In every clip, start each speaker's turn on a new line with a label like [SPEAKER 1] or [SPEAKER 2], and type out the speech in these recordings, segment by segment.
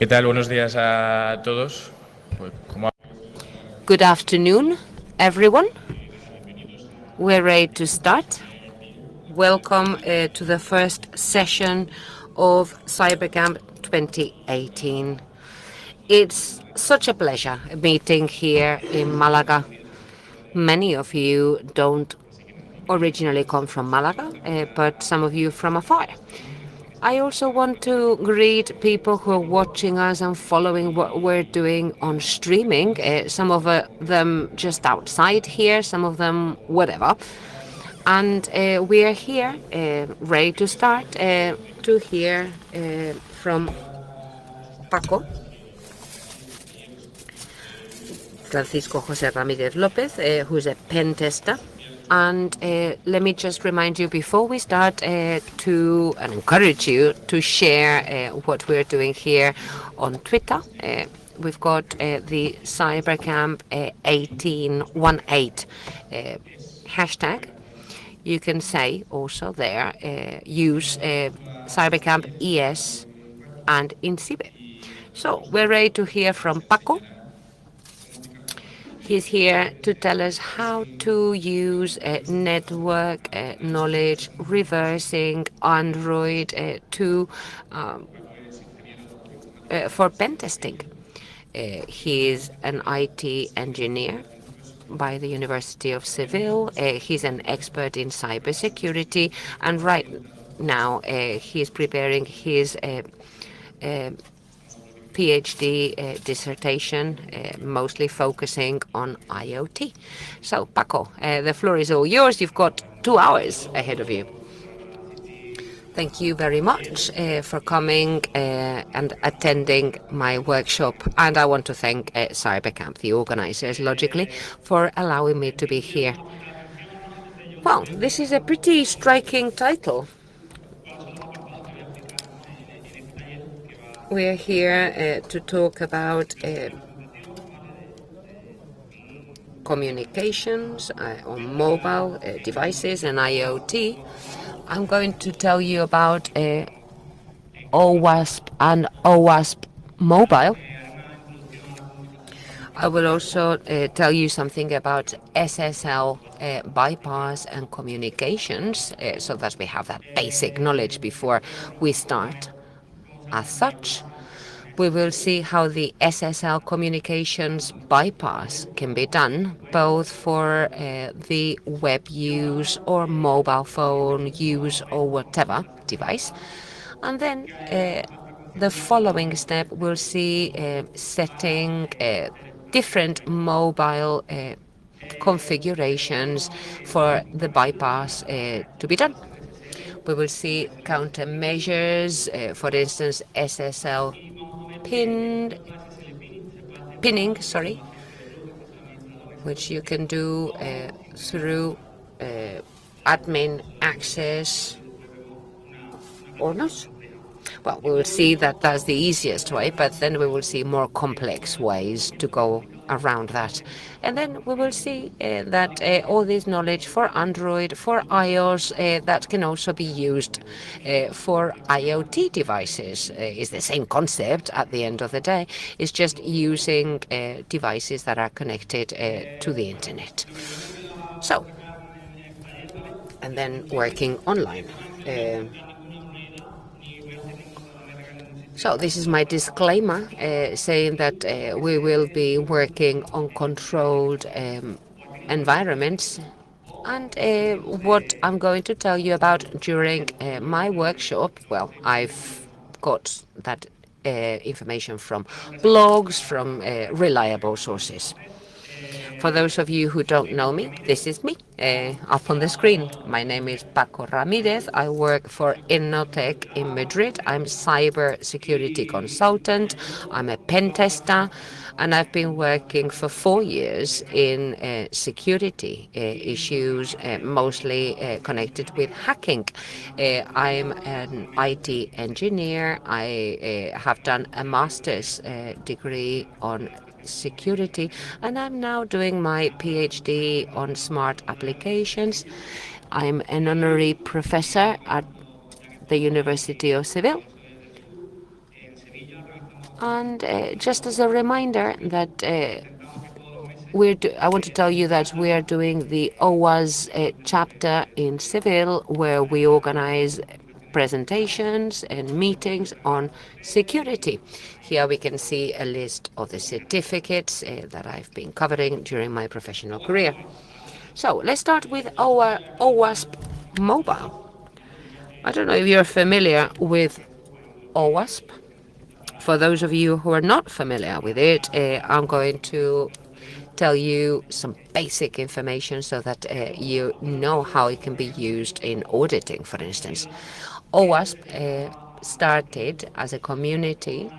[SPEAKER 1] ¿Qué tal? Buenos días a todos.
[SPEAKER 2] Good afternoon, everyone. We're ready to start. Welcome to the first session of CyberCamp 2018. It's such a pleasure meeting here in Malaga. Many of you don't originally come from Malaga, but some of you from afar. I also want to greet people who are watching us and following what we're doing on streaming. Some of them just outside here, some of them whatever. And we are here ready to start to hear from Paco, Francisco José Ramírez López, who's a pen tester. And let me just remind you before we start to and encourage you to share what we're doing here on Twitter. We've got the CyberCamp 1818 hashtag. You can say also there, use CyberCamp ES and INCIBE. So we're ready to hear from Paco. He's here to tell us how to use network knowledge, reversing Android for pen testing. He's an IT engineer by the University of Seville. He's an expert in cybersecurity, and right now he's preparing his PhD dissertation, mostly focusing on IoT. So, Paco, the floor is all yours. You've got 2 hours ahead of you. Thank you very much for coming and attending my workshop. And I want to thank CyberCamp, the organizers, logically, for allowing me to be here. Well, this is a pretty striking title. We're here to talk about communications on mobile devices and IoT. I'm going to tell you about OWASP and OWASP Mobile. I will also tell you something about SSL bypass and communications, so that we have that basic knowledge before we start. As such, we will see how the SSL communications bypass can be done, both for the web use or mobile phone use or whatever device. And then the following step, we'll see setting different mobile configurations for the bypass to be done. We will see countermeasures, for instance, SSL pinning, which you can do through admin access or not. Well, we will see that that's the easiest way, but then we will see more complex ways to go around that. And then we will see that all this knowledge for Android, for iOS, that can also be used for IoT devices. Is the same concept at the end of the day. It's just using devices that are connected to the internet. So, and then working online. So this is my disclaimer saying that we will be working on controlled environments. And what I'm going to tell you about during my workshop, well, I've got that information from blogs, from reliable sources. For those of you who don't know me, this is me up on the screen. My name is Paco Ramírez. I work for Innotech in Madrid. I'm cybersecurity consultant. I'm a pen tester, and I've been working for 4 years in security issues, mostly connected with hacking. I'm an IT engineer. I have done a master's degree on security, and I'm now doing my PhD on smart applications. I'm an honorary professor at the University of Seville, And just as a reminder that I want to tell you that we are doing the OWASP chapter in Civil, where we organize presentations and meetings on security. Here we can see a list of the certificates that I've been covering during my professional career. So let's start with our OWASP Mobile. I don't know if you're familiar with OWASP. For those of you who are not familiar with it, I'm going to tell you some basic information so that you know how it can be used in auditing, for instance. OWASP started as a community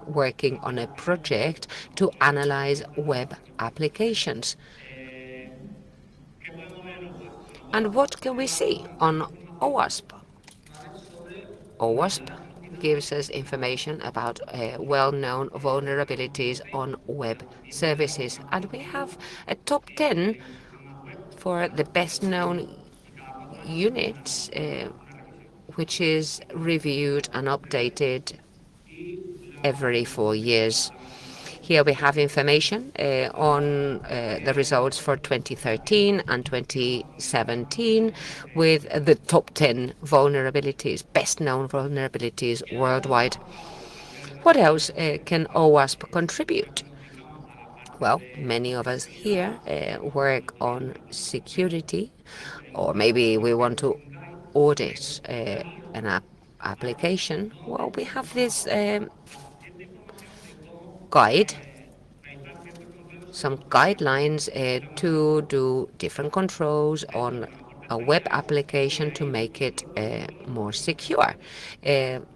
[SPEAKER 2] working on a project to analyze web applications. And what can we see on OWASP? OWASP gives us information about well-known vulnerabilities on web services. And we have a top 10 for the best-known units, which is reviewed and updated every 4 years. Here we have information on the results for 2013 and 2017 with the top 10 vulnerabilities, best known vulnerabilities worldwide. What else can OWASP contribute? Well, many of us here work on security, or maybe we want to audit an application. Well, we have this guide, some guidelines to do different controls on a web application to make it more secure. It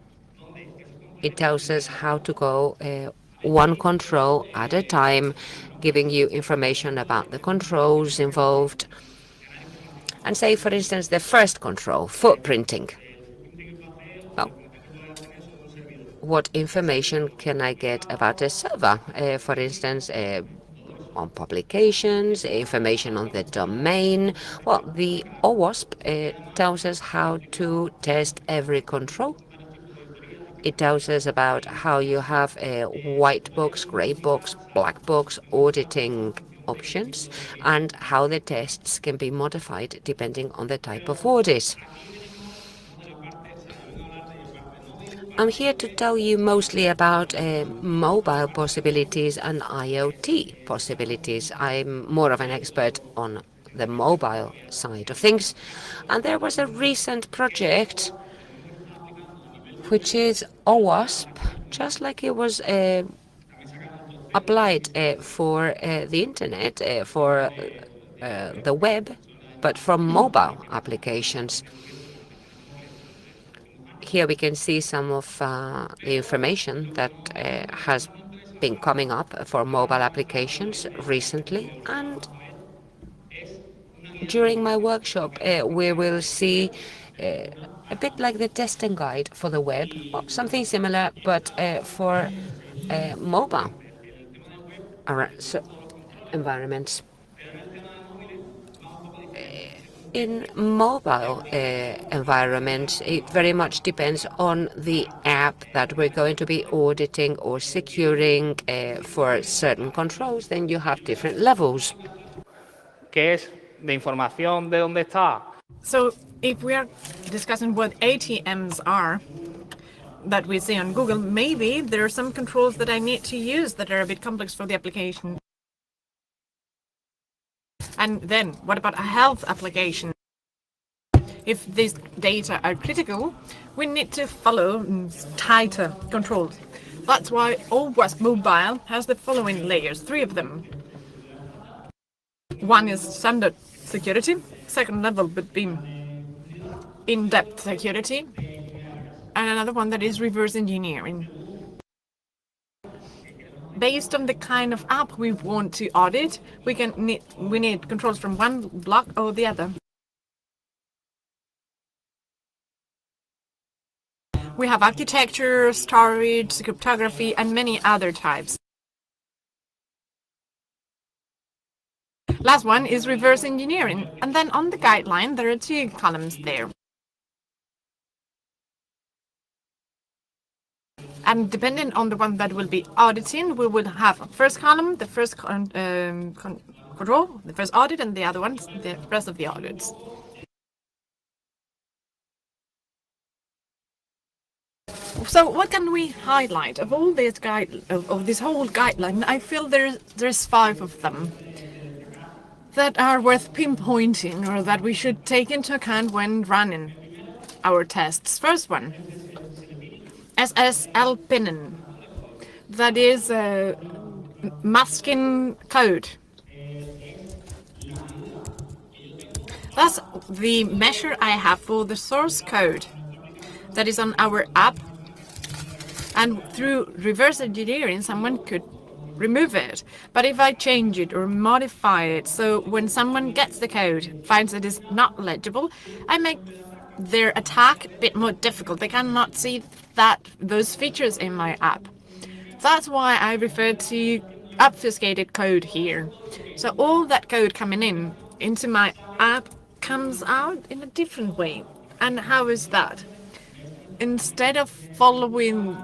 [SPEAKER 2] tells us how to go one control at a time, giving you information about the controls involved. And say, for instance, the first control, footprinting. Well, what information can I get about a server? For instance, on publications, information on the domain. Well, the OWASP tells us how to test every control. It tells us about how you have a white box, gray box, black box auditing options and how the tests can be modified depending on the type of audit. I'm here to tell you mostly about mobile possibilities and IoT possibilities. I'm more of an expert on the mobile side of things. And there was a recent project which is OWASP, just like it was applied for the internet, for the web, but from mobile applications. Here we can see some of the information that has been coming up for mobile applications recently. And during my workshop, we will see a bit like the testing guide for the web, well, something similar, but for mobile environments. In mobile environments, it very much depends on the app that we're going to be auditing or securing for certain controls. Then you have different levels.
[SPEAKER 3] ¿Qué es de información de dónde está?
[SPEAKER 4] So if we are discussing what ATMs are that we see on Google, maybe there are some controls that I need to use that are a bit complex for the application. And then what about a health application? If these data are critical, we need to follow tighter controls. That's why OWASP Mobile has the following layers, 3 of them. One is standard security, second level would be in-depth security, and another one that is reverse engineering. Based on the kind of app we want to audit, we need controls from one block or the other. We have architecture, storage, cryptography, and many other types. Last one is reverse engineering, and then on the guideline there are 2 columns there. And depending on the one that will be auditing, we will have a first column, the first control, the first audit, and the other ones, the rest of the audits. So what can we highlight of all this of this whole guideline? I feel there's 5 of them that are worth pinpointing or that we should take into account when running our tests. First one, SSL pinning. That is masking code. That's the measure I have for the source code that is on our app. And through reverse engineering, someone could remove it. But if I change it or modify it, so when someone gets the code, finds it is not legible, I make their attack a bit more difficult. They cannot see those features in my app. That's why I refer to obfuscated code here. So all that code coming into my app comes out in a different way. And how is that? Instead of following,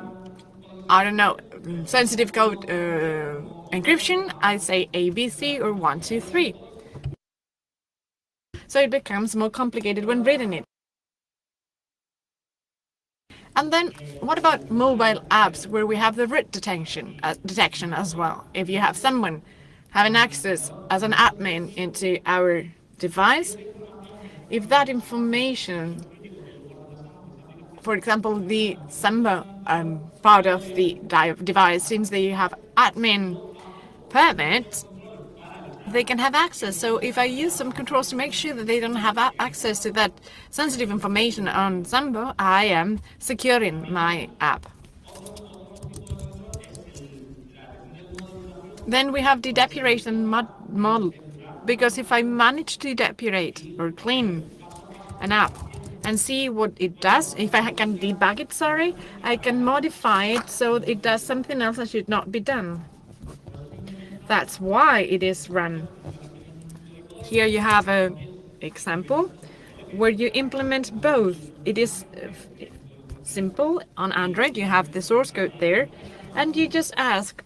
[SPEAKER 4] I don't know, sensitive code encryption, I say ABC or 1, 2, 3. So it becomes more complicated when reading it. And then what about mobile apps where we have the root detection as well? If you have someone having access as an admin into our device, if that information, for example, the Samba part of the device, since they have admin permits, they can have access. So if I use some controls to make sure that they don't have access to that sensitive information on Samba, I am securing my app. Then we have the depuration model, because if I manage to depurate or clean an app and see what it does, if I can debug it, I can modify it so it does something else that should not be done. That's why it is run. Here you have an example where you implement both. It is simple on Android. You have the source code there, and you just ask,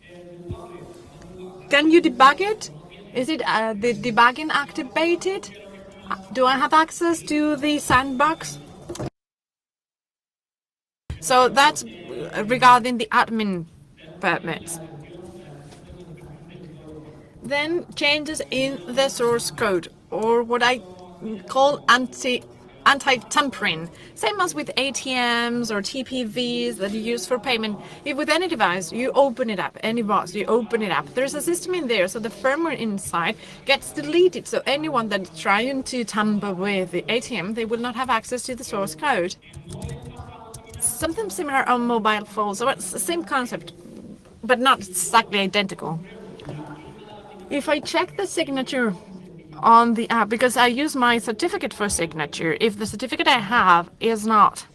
[SPEAKER 4] can you debug it? Is it the debugging activated? Do I have access to the sandbox? So that's regarding the admin permits. Then changes in the source code, or what I call anti-tampering. Same as with ATMs or TPVs that you use for payment. If with any device you open it up, any box, you open it up, there's a system in there, so the firmware inside gets deleted. So anyone that's trying to tamper with the ATM, they will not have access to the source code. Something similar on mobile phones, so it's the same concept, but not exactly identical. If I check the signature on the app, because I use my certificate for signature, if the certificate I have is not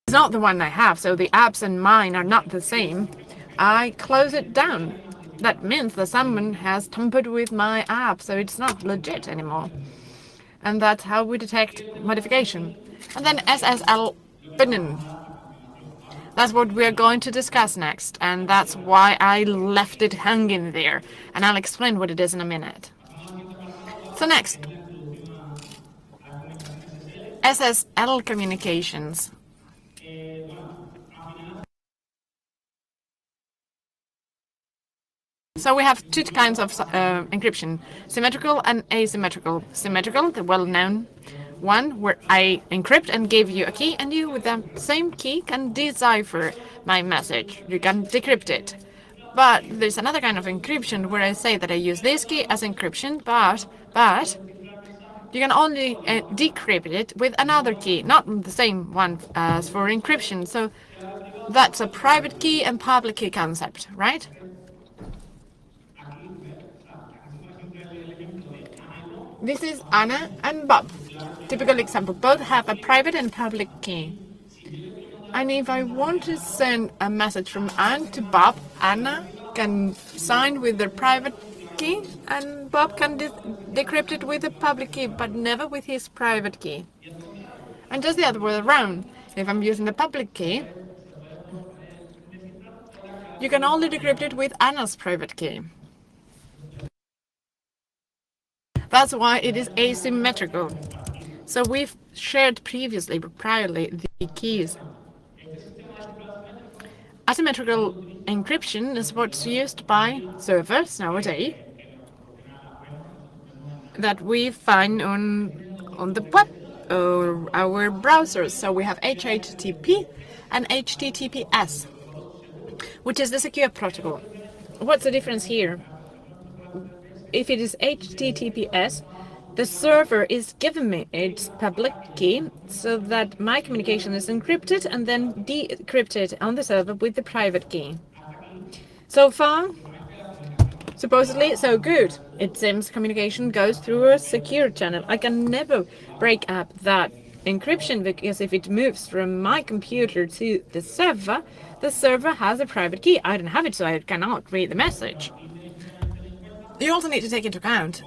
[SPEAKER 4] the one I have, so the apps and mine are not the same, I close it down. That means that someone has tampered with my app, so it's not legit anymore. And that's how we detect modification. And then SSL pinning. That's what we're going to discuss next, and that's why I left it hanging there, and I'll explain what it is in a minute. So next, SSL communications. So we have 2 kinds of encryption, symmetrical and asymmetrical. Symmetrical, the well-known one, where I encrypt and give you a key, and you with the same key can decipher my message. You can decrypt it. But there's another kind of encryption where I say that I use this key as encryption, but you can only decrypt it with another key, not the same one as for encryption. So that's a private key and public key concept, right? This is Anna and Bob. Typical example, both have a private and public key. And if I want to send a message from Anne to Bob, Anna can sign with their private key and Bob can decrypt it with the public key, but never with his private key. And just the other way around. If I'm using the public key, you can only decrypt it with Anna's private key. That's why it is asymmetrical. So we've shared previously, priorly, the keys. Asymmetrical encryption is what's used by servers nowadays that we find on the web or our browsers. So we have HTTP and HTTPS, which is the secure protocol. What's the difference here? If it is HTTPS, the server is giving me its public key so that my communication is encrypted and then decrypted on the server with the private key. So far, supposedly so good. It seems communication goes through a secure channel. I can never break up that encryption because if it moves from my computer to the server has a private key. I don't have it, so I cannot read the message. You also need to take into account,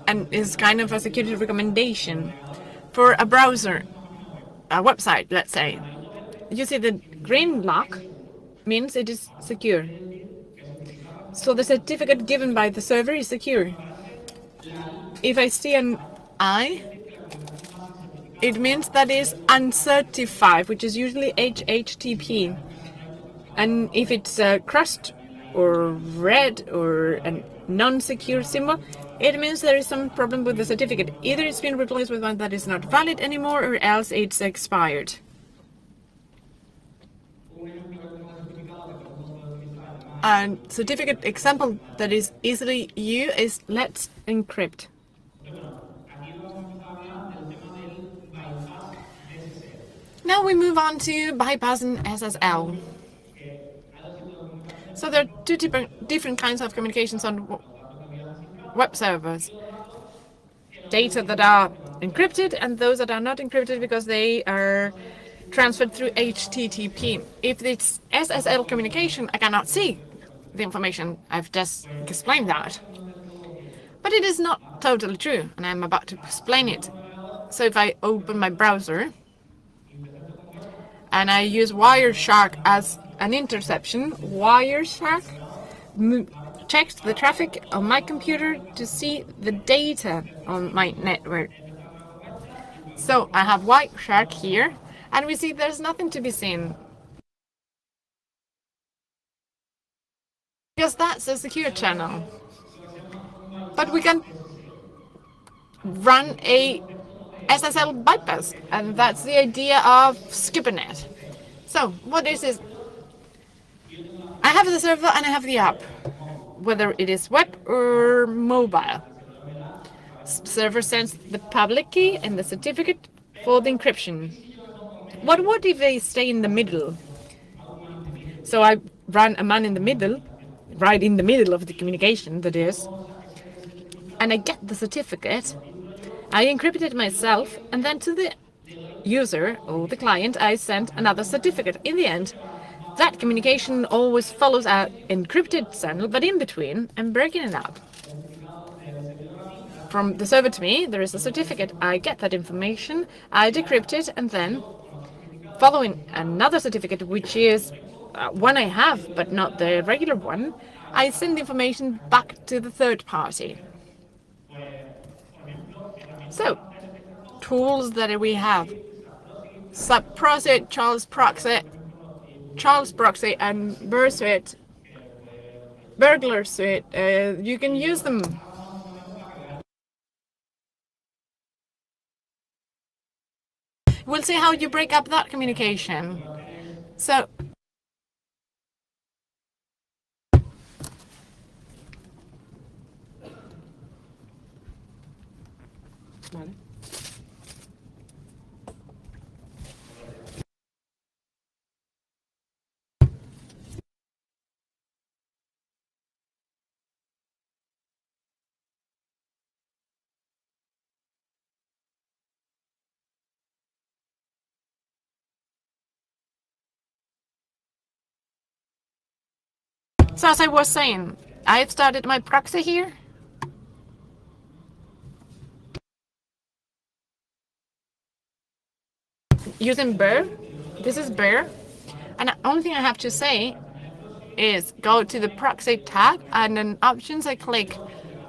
[SPEAKER 4] and it's kind of a security recommendation for a browser, a website, let's say. You see the green lock means it is secure. So the certificate given by the server is secure. If I see an I, it means that is uncertified, which is usually HTTP. And if it's crushed or red or a non-secure symbol, it means there is some problem with the certificate. Either it's been replaced with one that is not valid anymore, or else it's expired. And certificate example that is easily used is Let's Encrypt. Now we move on to bypassing SSL. So there are two different kinds of communications on web servers. Data that are encrypted and those that are not encrypted because they are transferred through HTTP. If it's SSL communication, I cannot see the information. I've just explained that. But it is not totally true, and I'm about to explain it. So if I open my browser and I use Wireshark as an interception, Wireshark checks the traffic on my computer to see the data on my network. So I have Wireshark here, and we see there's nothing to be seen. Because that's a secure channel. But we can run a SSL bypass, and that's the idea of SkipperNet. So what is this? I have the server and I have the app, whether it is web or mobile. Server sends the public key and the certificate for the encryption. What if they stay in the middle? So I run a man in the middle, right in the middle of the communication, that is, and I get the certificate. I encrypt it myself, and then to the user or the client I send another certificate. In the end, that communication always follows an encrypted channel, but in between, I'm breaking it up. From the server to me, there is a certificate. I get that information, I decrypt it, and then, following another certificate, which is one I have, but not the regular one, I send the information back to the third party. So, tools that we have. Subproxy, Charles Proxy, and Burglar Suite. You can use them. We'll see how you break up that communication. So, as I was saying, I've started my proxy here. using Bear. This is Bear. And the only thing I have to say is go to the proxy tab, and in options I click,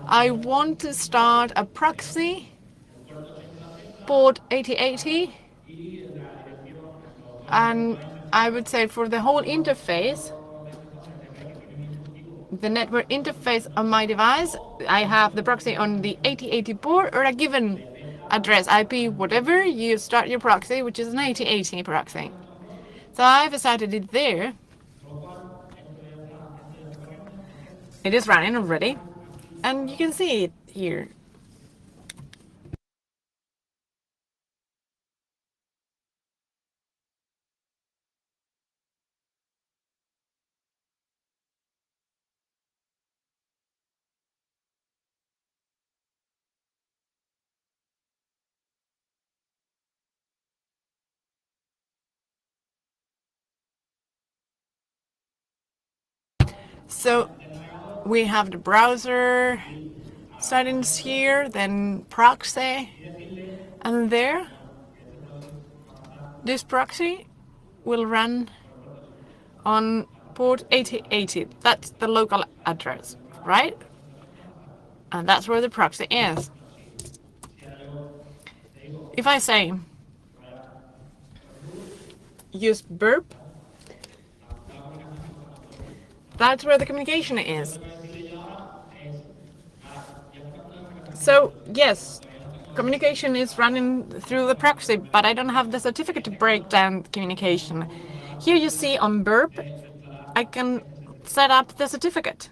[SPEAKER 4] I want to start a proxy port 8080, and I would say for the whole interface, the network interface on my device, I have the proxy on the 8080 port or a given address, IP, whatever, you start your proxy, which is an 8080 proxy. So I've started it there. It is running already, and you can see it here. So we have the browser settings here, then proxy, and there, this proxy will run on port 8080. That's the local address, right? And that's where the proxy is. If I say use burp, that's where the communication is. So yes, communication is running through the proxy, but I don't have the certificate to break down the communication. Here you see on burp, I can set up the certificate.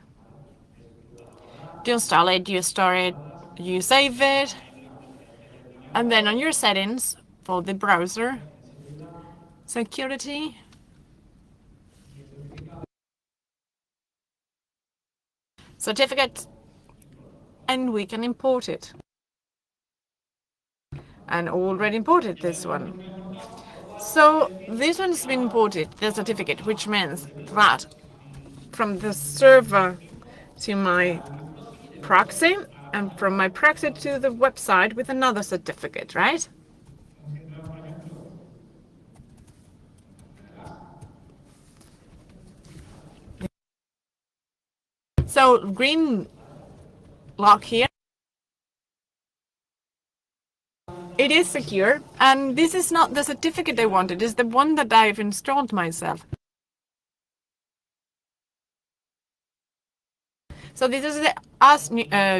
[SPEAKER 4] You install it, you store it, you save it, and then on your settings for the browser, security, certificate, and we can import it. And already imported this one. So this one has been imported, the certificate, which means that from the server to my proxy, and from my proxy to the website with another certificate, right? So green lock here. It is secure, and this is not the certificate I wanted, it's the one that I've installed myself. So this is the US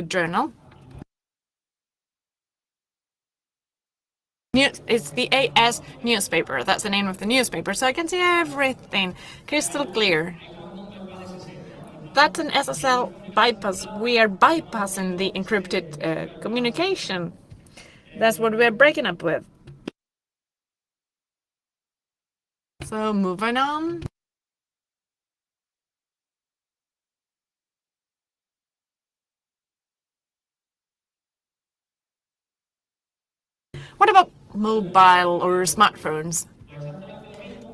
[SPEAKER 4] journal. It's the AS newspaper, that's the name of the newspaper, so I can see everything crystal clear. That's an SSL bypass. We are bypassing the encrypted communication. That's what we're breaking up with. So moving on. What about mobile or smartphones?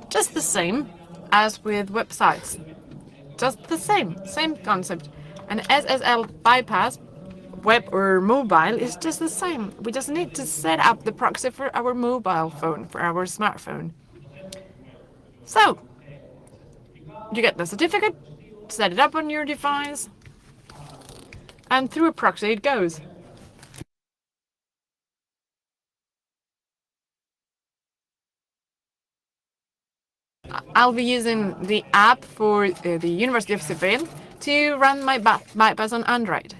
[SPEAKER 4] Just the same as with websites. Just the same concept. An SSL bypass, web or mobile, is just the same. We just need to set up the proxy for our mobile phone, for our smartphone. So, you get the certificate, set it up on your device, and through a proxy it goes. I'll be using the app for the University of Seville to run my bypass on Android.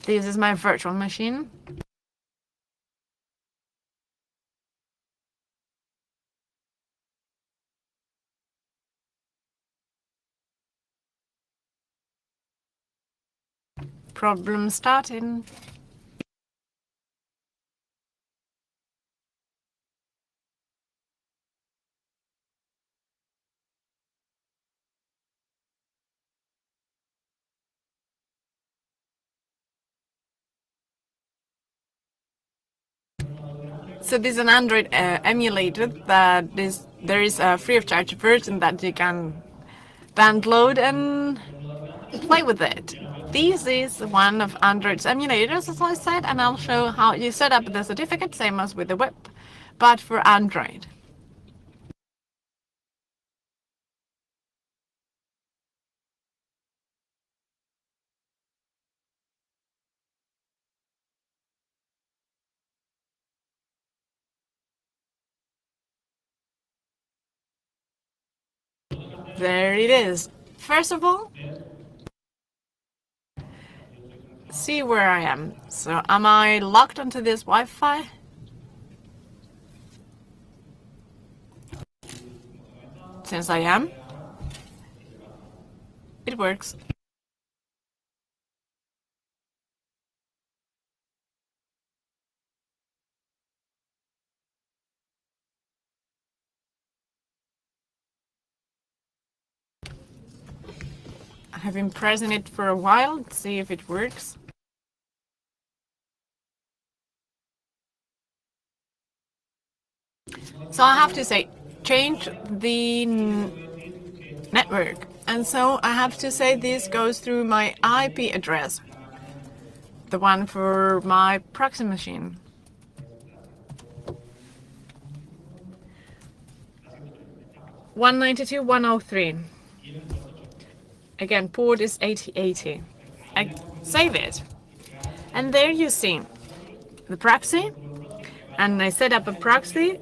[SPEAKER 4] This is my virtual machine. Problem starting. So this is an Android emulator that there is a free of charge version that you can download and play with it. this is one of Android's emulators, as I said, and I'll show how you set up the certificate, same as with the web, but for Android. There it is. First of all, see where I am. So am I logged onto this Wi-Fi? Since I am, it works. I've been pressing it for a while to see if it works. So I have to say, change the network. And so I have to say this goes through my IP address, the one for my proxy machine. (192.103). Again, port is 8080. I save it. And there you see the proxy. And I set up a proxy,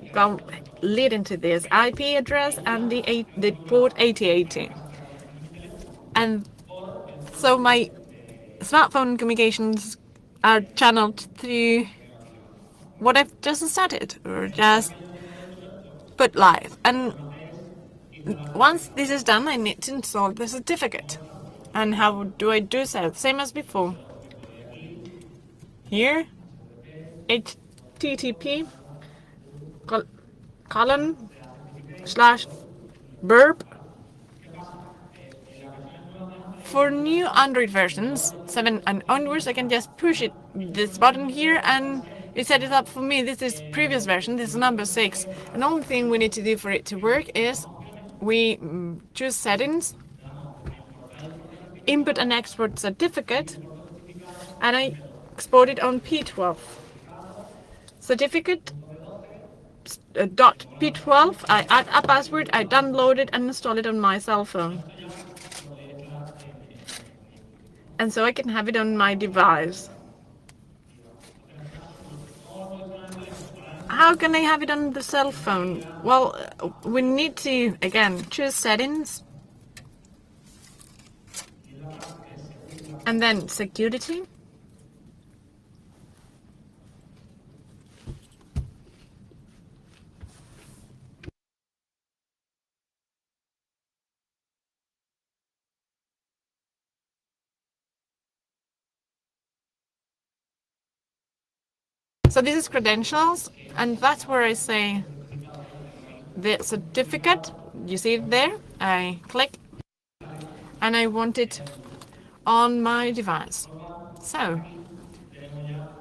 [SPEAKER 4] lead into this IP address and the port 8080. And so my smartphone communications are channeled through what I've just started or just put live. And once this is done, I need to install the certificate. And how do I do so? Same as before. Here, http :/burp. For new Android versions, 7 and onwards, I can just push this button here and it set it up for me. This is previous version, this is number 6. And the only thing we need to do for it to work is we choose settings, input and export certificate, and I export it on P12. Certificate .p12, I add a password, I download it and install it on my cell phone. And so I can have it on my device. How can I have it on the cell phone? Well, we need to, again, choose settings. And then security. So this is credentials, and that's where I say the certificate. You see it there? I click, and I want it on my device. So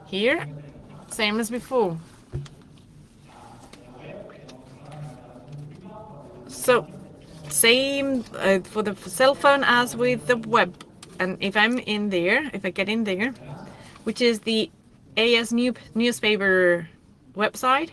[SPEAKER 4] here, same as before. So same for the cell phone as with the web. And if I'm in there, if I get in there, which is the AS newspaper website,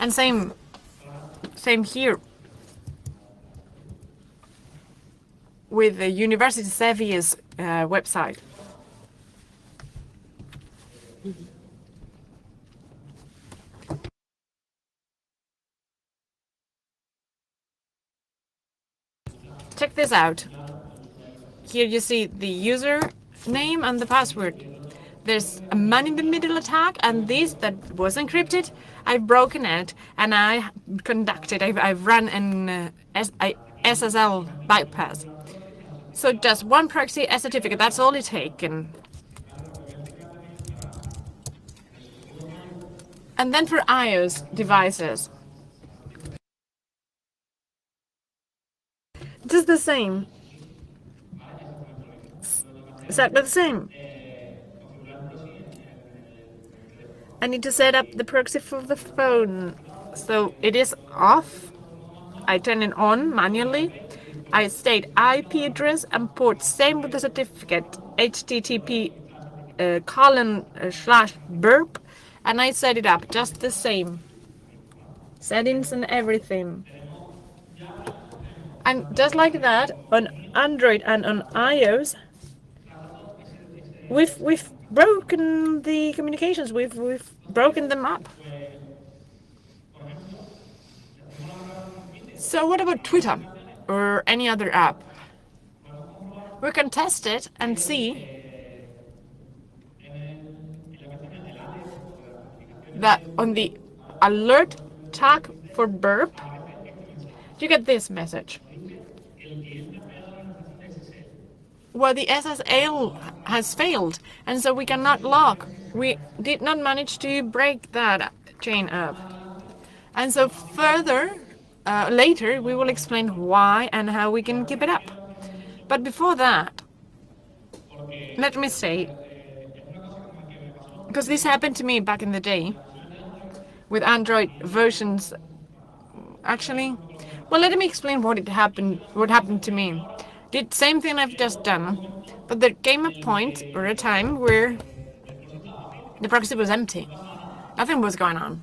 [SPEAKER 4] and same here with the University Xavier's website. Check this out. Here you see the user name and the password. There's a man-in-the-middle attack, and this that was encrypted, I've broken it, and I conducted, I've run an SSL bypass. So just one proxy, a certificate, that's all it's taken. And then for iOS devices, just the same. Exactly the same. I need to set up the proxy for the phone. So it is off. I turn it on manually. I state IP address and port, same with the certificate, HTTP :/burp, and I set it up just the same. Settings and everything. And just like that, on Android and on iOS, we've broken the communications. We've broken them up. So what about Twitter or any other app? We can test it and see that on the alert tag for burp, you get this message. Well, the SSL has failed, and so we cannot log. We did not manage to break that chain up. And so further, later, we will explain why and how we can keep it up. But before that, let me say, because this happened to me back in the day with Android versions. Actually, well, let me explain what happened to me. Did same thing I've just done, but there came a point or a time where the proxy was empty. Nothing was going on.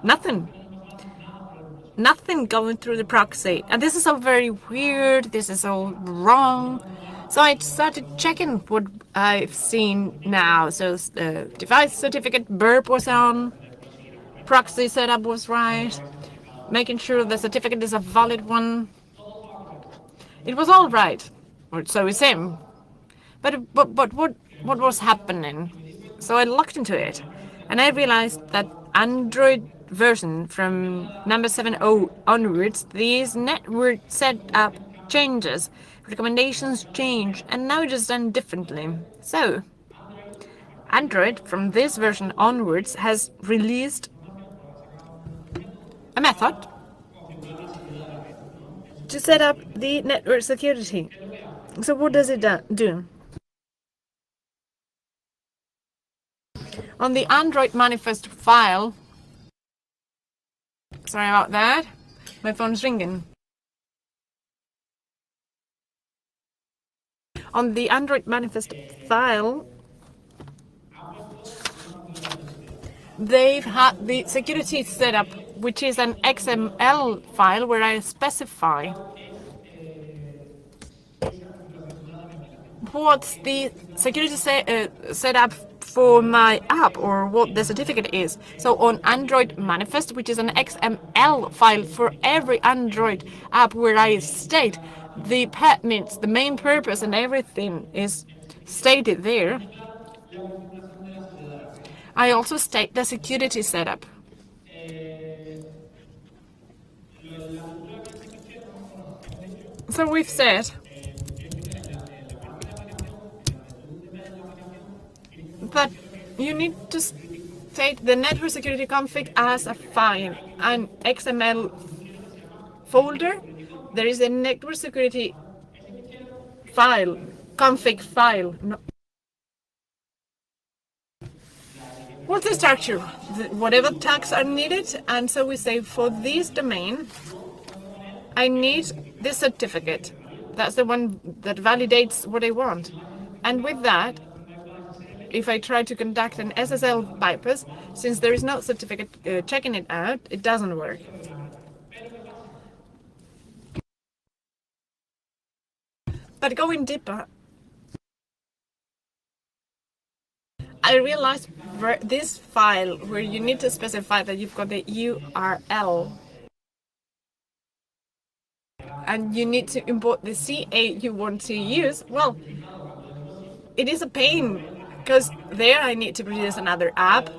[SPEAKER 4] Nothing going through the proxy. And this is all very weird. This is all wrong. So I started checking what I've seen now. So device certificate burp was on. Proxy setup was right. Making sure the certificate is a valid one. It was all right. Or so it seemed. But what was happening? So I looked into it, and I realized that Android version from number 7.0 onwards, these network setup changes, recommendations change, and now it is done differently. So Android from this version onwards has released a method to set up the network security. So what does it do? On the Android manifest file, sorry about that, my phone's ringing. On the Android manifest file, they've had the security setup, which is an XML file where I specify what's the security setup for my app or what the certificate is. So on Android manifest, which is an XML file for every Android app where I state the permits, the main purpose and everything is stated there. I also state the security setup. So we've said that you need to state the network security config as a file, an XML folder. There is a network security file, config file. No. What's the structure? Whatever tags are needed, and so we say for this domain, I need this certificate. That's the one that validates what I want. And with that, if I try to conduct an SSL bypass, since there is no certificate checking it out, it doesn't work. But going deeper, I realized this file where you need to specify that you've got the URL and you need to import the CA you want to use, well, it is a pain because there I need to produce another app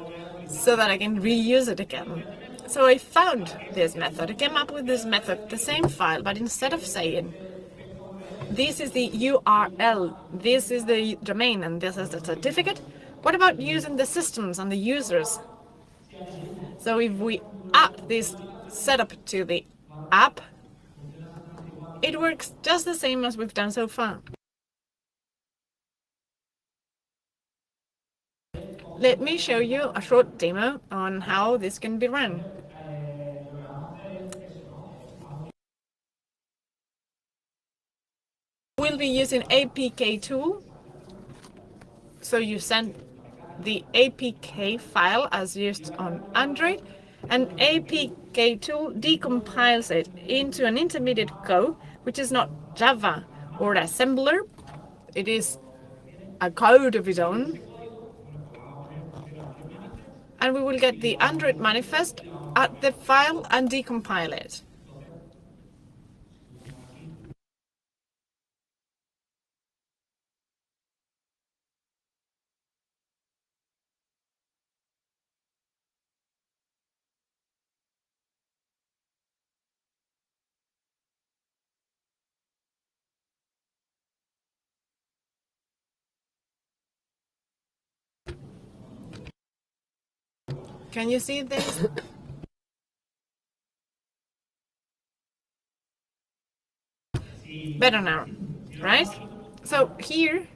[SPEAKER 4] so that I can reuse it again. So I found this method. I came up with this method, the same file, but instead of saying this is the URL, this is the domain, and this is the certificate, what about using the systems and the users? So if we add this setup to the app, it works just the same as we've done so far. Let me show you a short demo on how this can be run. We'll be using APK tool. So you send the APK file as used on Android, and APK tool decompiles it into an intermediate code, which is not Java or assembler. It is a code of its own. And we will get the Android manifest at the file and decompile it. Can you see this? Better now, right? So here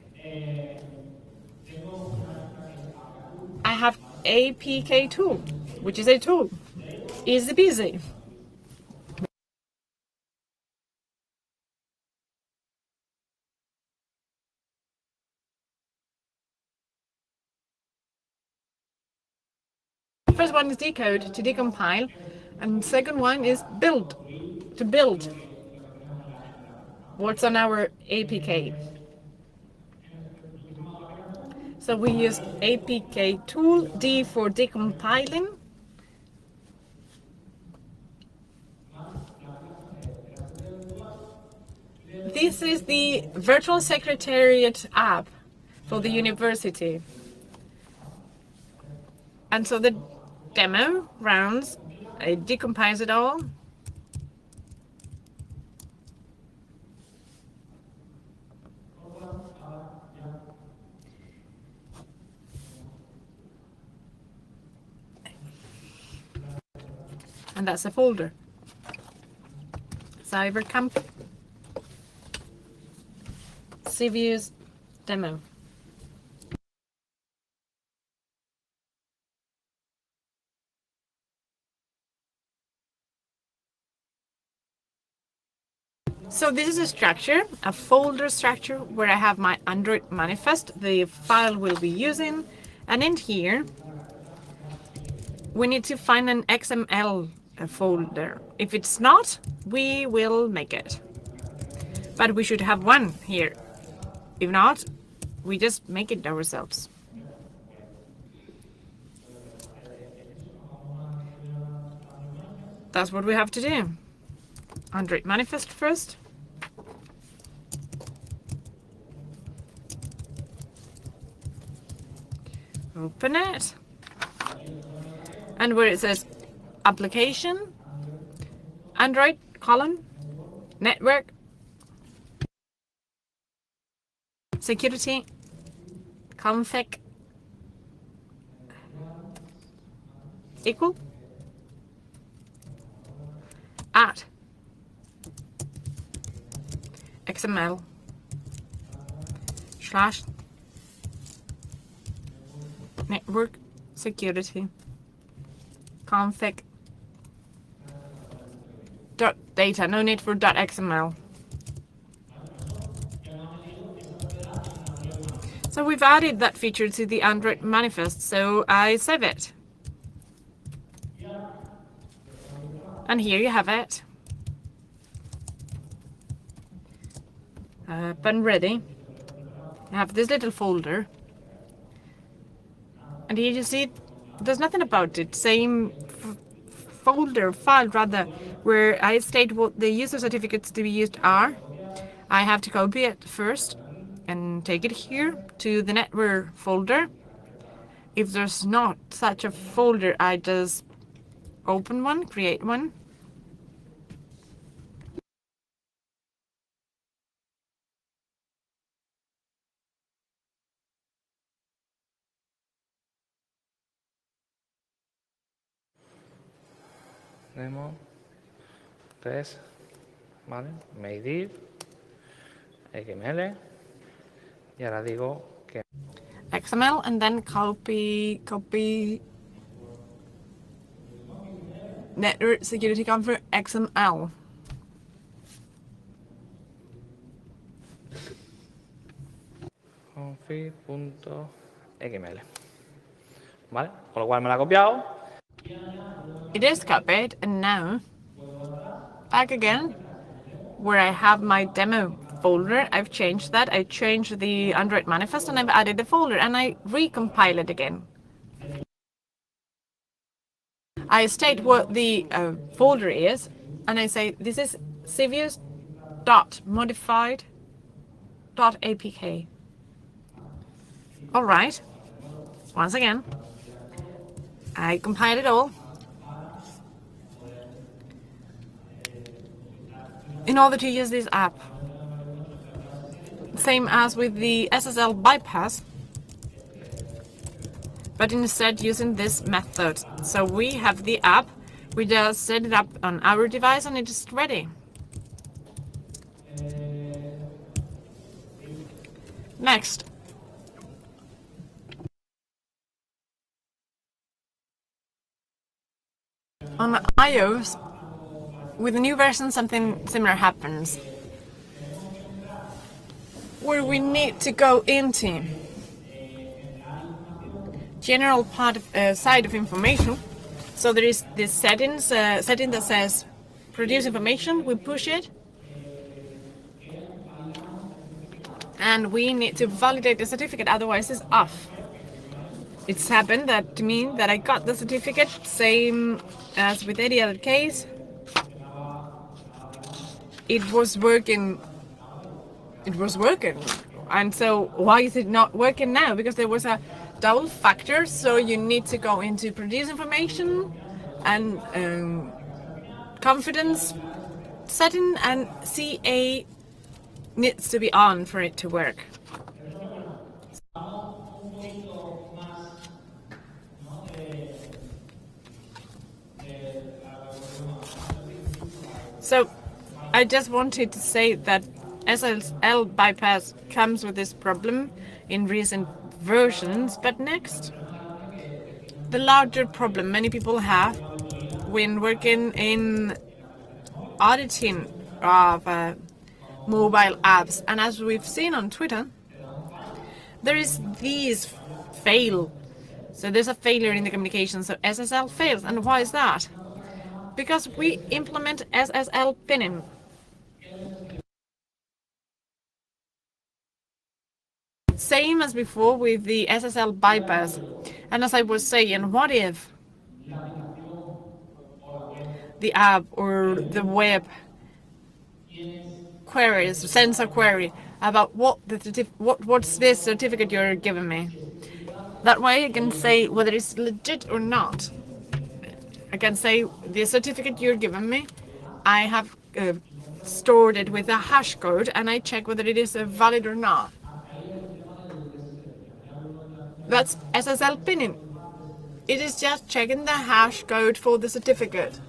[SPEAKER 4] I have APK tool, which is a tool. Easy peasy. First one is decode, to decompile, and second one is build, to build what's on our APK. So we use APK tool, D for decompiling. This is the virtual secretariat app for the university. And so the demo runs, it decompiles it all. And that's a folder. CyberCamp, CViews, demo. So this is a structure, a folder structure, where I have my Android manifest, the file we'll be using, and in here we need to find an XML folder. If it's not, we will make it. But we should have one here. If not, we just make it ourselves. That's what we have to do. Android manifest first. Open it. And where it says application, Android, column, network, security, config, equal, at, XML, slash, network, security, config, dot data, no need for dot XML. So we've added that feature to the Android manifest, so I save it. And here you have it. Up and ready. I have this little folder. And here you see there's nothing about it. Same folder, file rather, where I state what the user certificates to be used are. I have to copy it first and take it here to the network folder. If there's not such a folder, I just open one, create one.
[SPEAKER 3] Demo 3, ¿vale? Made XML, y ahora digo que
[SPEAKER 4] XML and then copy network security config XML.
[SPEAKER 3] config.xml. ¿Vale? Con lo cual me la ha copiado.
[SPEAKER 4] It is copied, and now back again where I have my demo folder. I've changed that. I changed the Android manifest and I've added the folder and I recompile it again. I state what the folder is and I say this is CVS.modified.apk. Alright, once again, I compile it all in order to use this app. Same as with the SSL bypass, but instead using this method. So we have the app, we just set it up on our device and it is ready. Next. On iOS, with the new version, something similar happens, where we need to go into general part of side of information. So there is this setting that says produce information. We push it, and we need to validate the certificate. Otherwise, it's off. It's happened that to me that I got the certificate, same as with any other case. It was working. And so why is it not working now? Because there was a double factor, so you need to go into produce information and confidence setting, and CA needs to be on for it to work. So I just wanted to say that SSL bypass comes with this problem in recent versions, but next, the larger problem many people have when working in auditing of mobile apps, and as we've seen on Twitter, there is these fail. So there's a failure in the communication, so SSL fails. And why is that? Because we implement SSL pinning. Same as before with the SSL bypass. And as I was saying, what if the app or the web queries, sends a query about what's this certificate you're giving me? That way I can say whether it's legit or not. I can say the certificate you're giving me, I have stored it with a hash code and I check whether it is valid or not. That's SSL pinning. It is just checking the hash code for the certificate.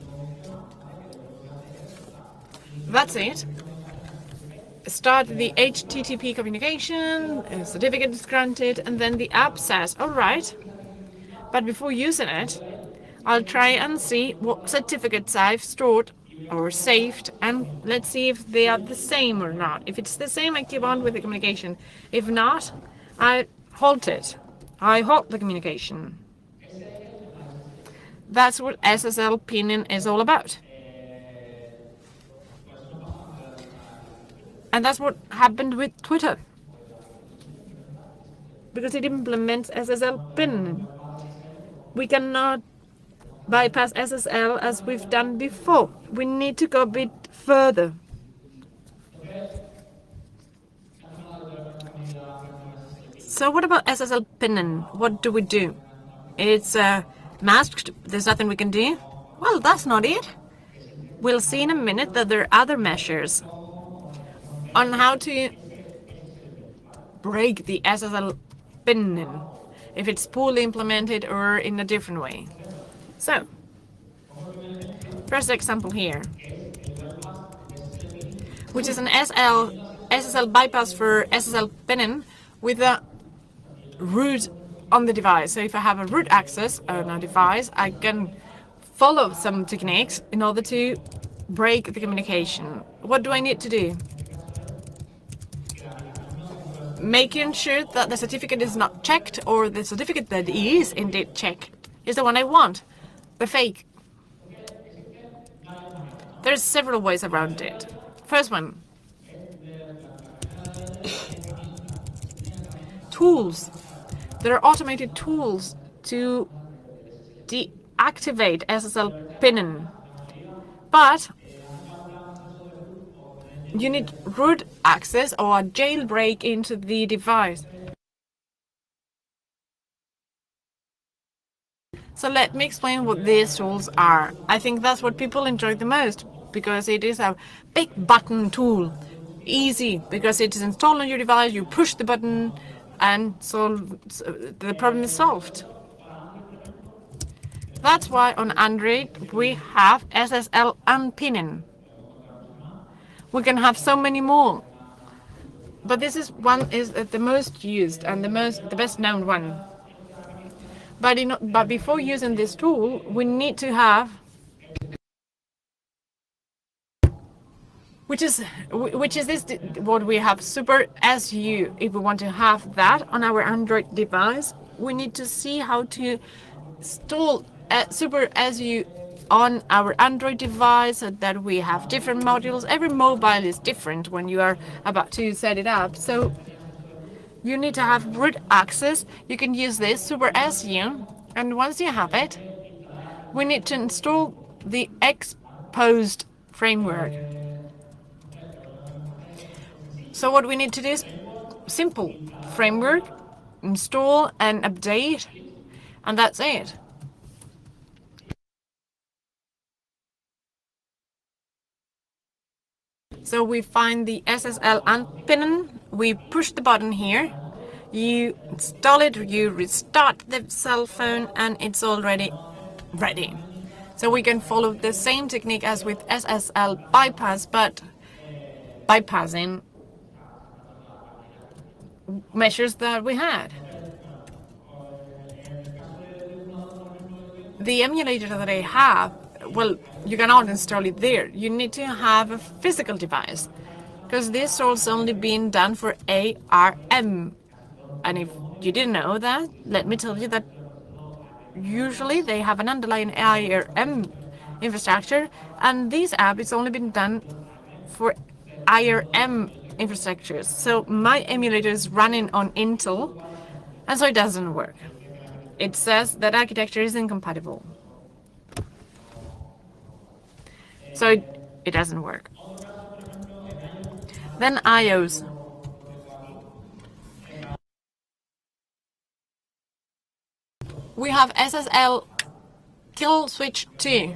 [SPEAKER 4] That's it. Start the HTTP communication, a certificate is granted, and then the app says, all right, but before using it, I'll try and see what certificates I've stored or saved, and let's see if they are the same or not. If it's the same, I keep on with the communication. If not, I halt it. I halt the communication. That's what SSL pinning is all about. And that's what happened with Twitter. Because it implements SSL pinning. We cannot bypass SSL as we've done before. We need to go a bit further. So what about SSL pinning? What do we do? It's masked. There's nothing we can do. Well, that's not it. We'll see in a minute that there are other measures on how to break the SSL pinning, if it's poorly implemented or in a different way. So, first example here, which is an SSL bypass for SSL pinning with a root on the device. So if I have a root access on a device, I can follow some techniques in order to break the communication. What do I need to do? Making sure that the certificate is not checked, or the certificate that is indeed checked is the one I want, the fake. There's several ways around it. First one, tools. There are automated tools to deactivate SSL pinning, but you need root access or a jailbreak into the device. So let me explain what these tools are. I think that's what people enjoy the most, because it is a big button tool. Easy, because it is installed on your device, you push the button and the problem is solved. That's why on Android we have SSL unpinning. We can have so many more, but this is the most used and the best known one. But before using this tool, we need to have, which is this what we have, Super SU. If we want to have that on our Android device, we need to see how to install Super SU on our Android device, so that we have different modules. Every mobile is different when you are about to set it up. So you need to have root access. You can use this Super SU, and once you have it, we need to install the exposed framework. So what we need to do is simple: framework, install and update, and that's it. So we find the SSL unpin, we push the button here, you install it, you restart the cell phone, and it's already ready. So we can follow the same technique as with SSL bypass, but bypassing measures that we had. The emulator that I have, well, you cannot install it there. You need to have a physical device, because this has only been done for ARM. And if you didn't know that, let me tell you that usually they have an underlying IRM infrastructure, and this app is only been done for IRM infrastructures. So my emulator is running on Intel, and so it doesn't work. It says that architecture is incompatible. So it doesn't work. Then IOs. We have SSL kill switch 2.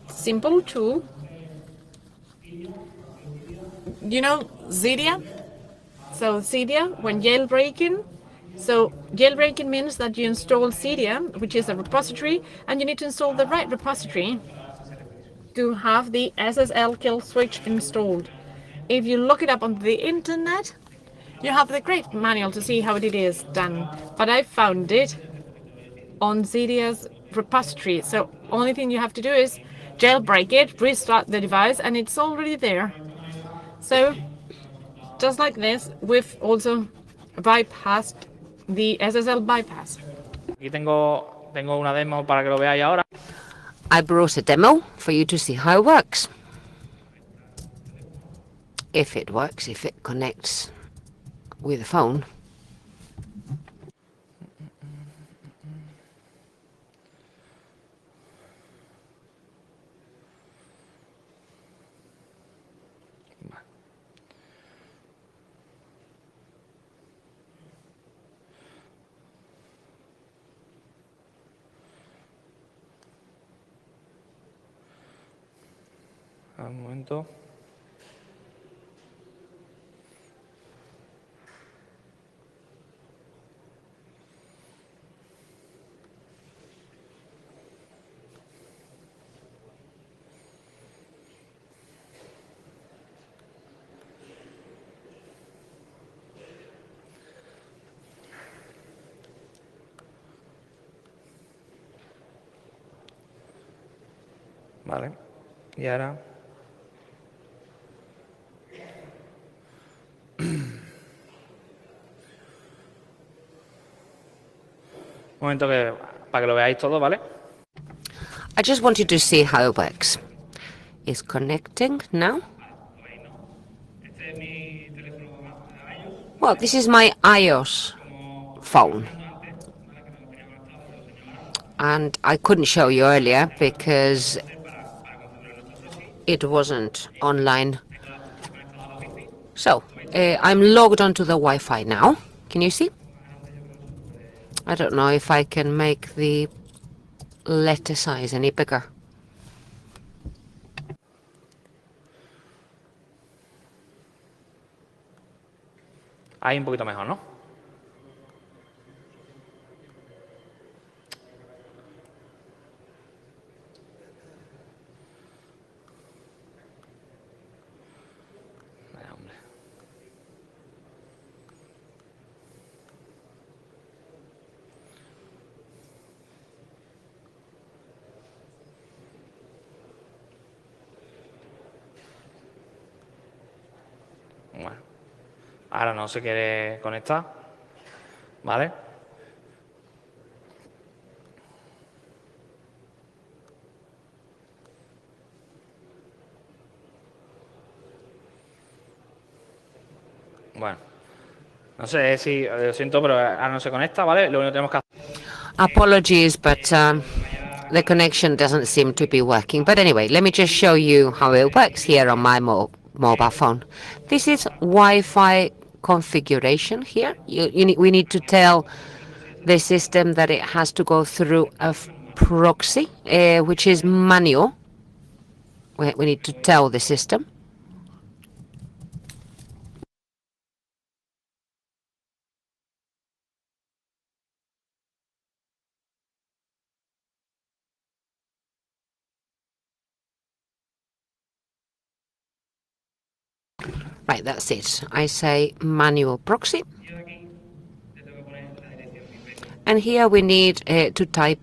[SPEAKER 4] Simple tool. You know Cydia? So Cydia, when jailbreaking, so jailbreaking means that you install Cydia, which is a repository, and you need to install the right repository to have the SSL kill switch installed. If you look it up on the internet, you have the great manual to see how it is done. But I found it on Cydia's repository. So only thing you have to do is jailbreak it, restart the device, and it's already there. So just like this, we've also bypassed the SSL bypass.
[SPEAKER 3] Aquí tengo una demo para que lo veáis ahora.
[SPEAKER 2] I brought a demo for you to see how it works. If it works, if it connects with the phone.
[SPEAKER 3] Un momento. Vale. Y ahora... Un momento para que lo veáis todo, ¿vale?
[SPEAKER 2] I just want you to see how it works. It's connecting now. Well, this is my iOS phone. And I couldn't show you earlier because it wasn't online. So, I'm logged onto the Wi-Fi now. Can you see? I don't know if I can make the letter size any bigger.
[SPEAKER 3] Ahí un poquito mejor, ¿no? Vaya, hombre. Bueno. Ahora no se quiere conectar, ¿vale? Bueno, no sé si, lo siento, pero ahora no se conecta, ¿vale? Lo único que tenemos que hacer...
[SPEAKER 2] Apologies, but the connection doesn't seem to be working. But anyway, let me just show you how it works here on my mobile phone. This is Wi-Fi configuration here. We need to tell the system that it has to go through a proxy, which is manual. We need to tell the system. Right, that's it. I say manual proxy. And here we need to type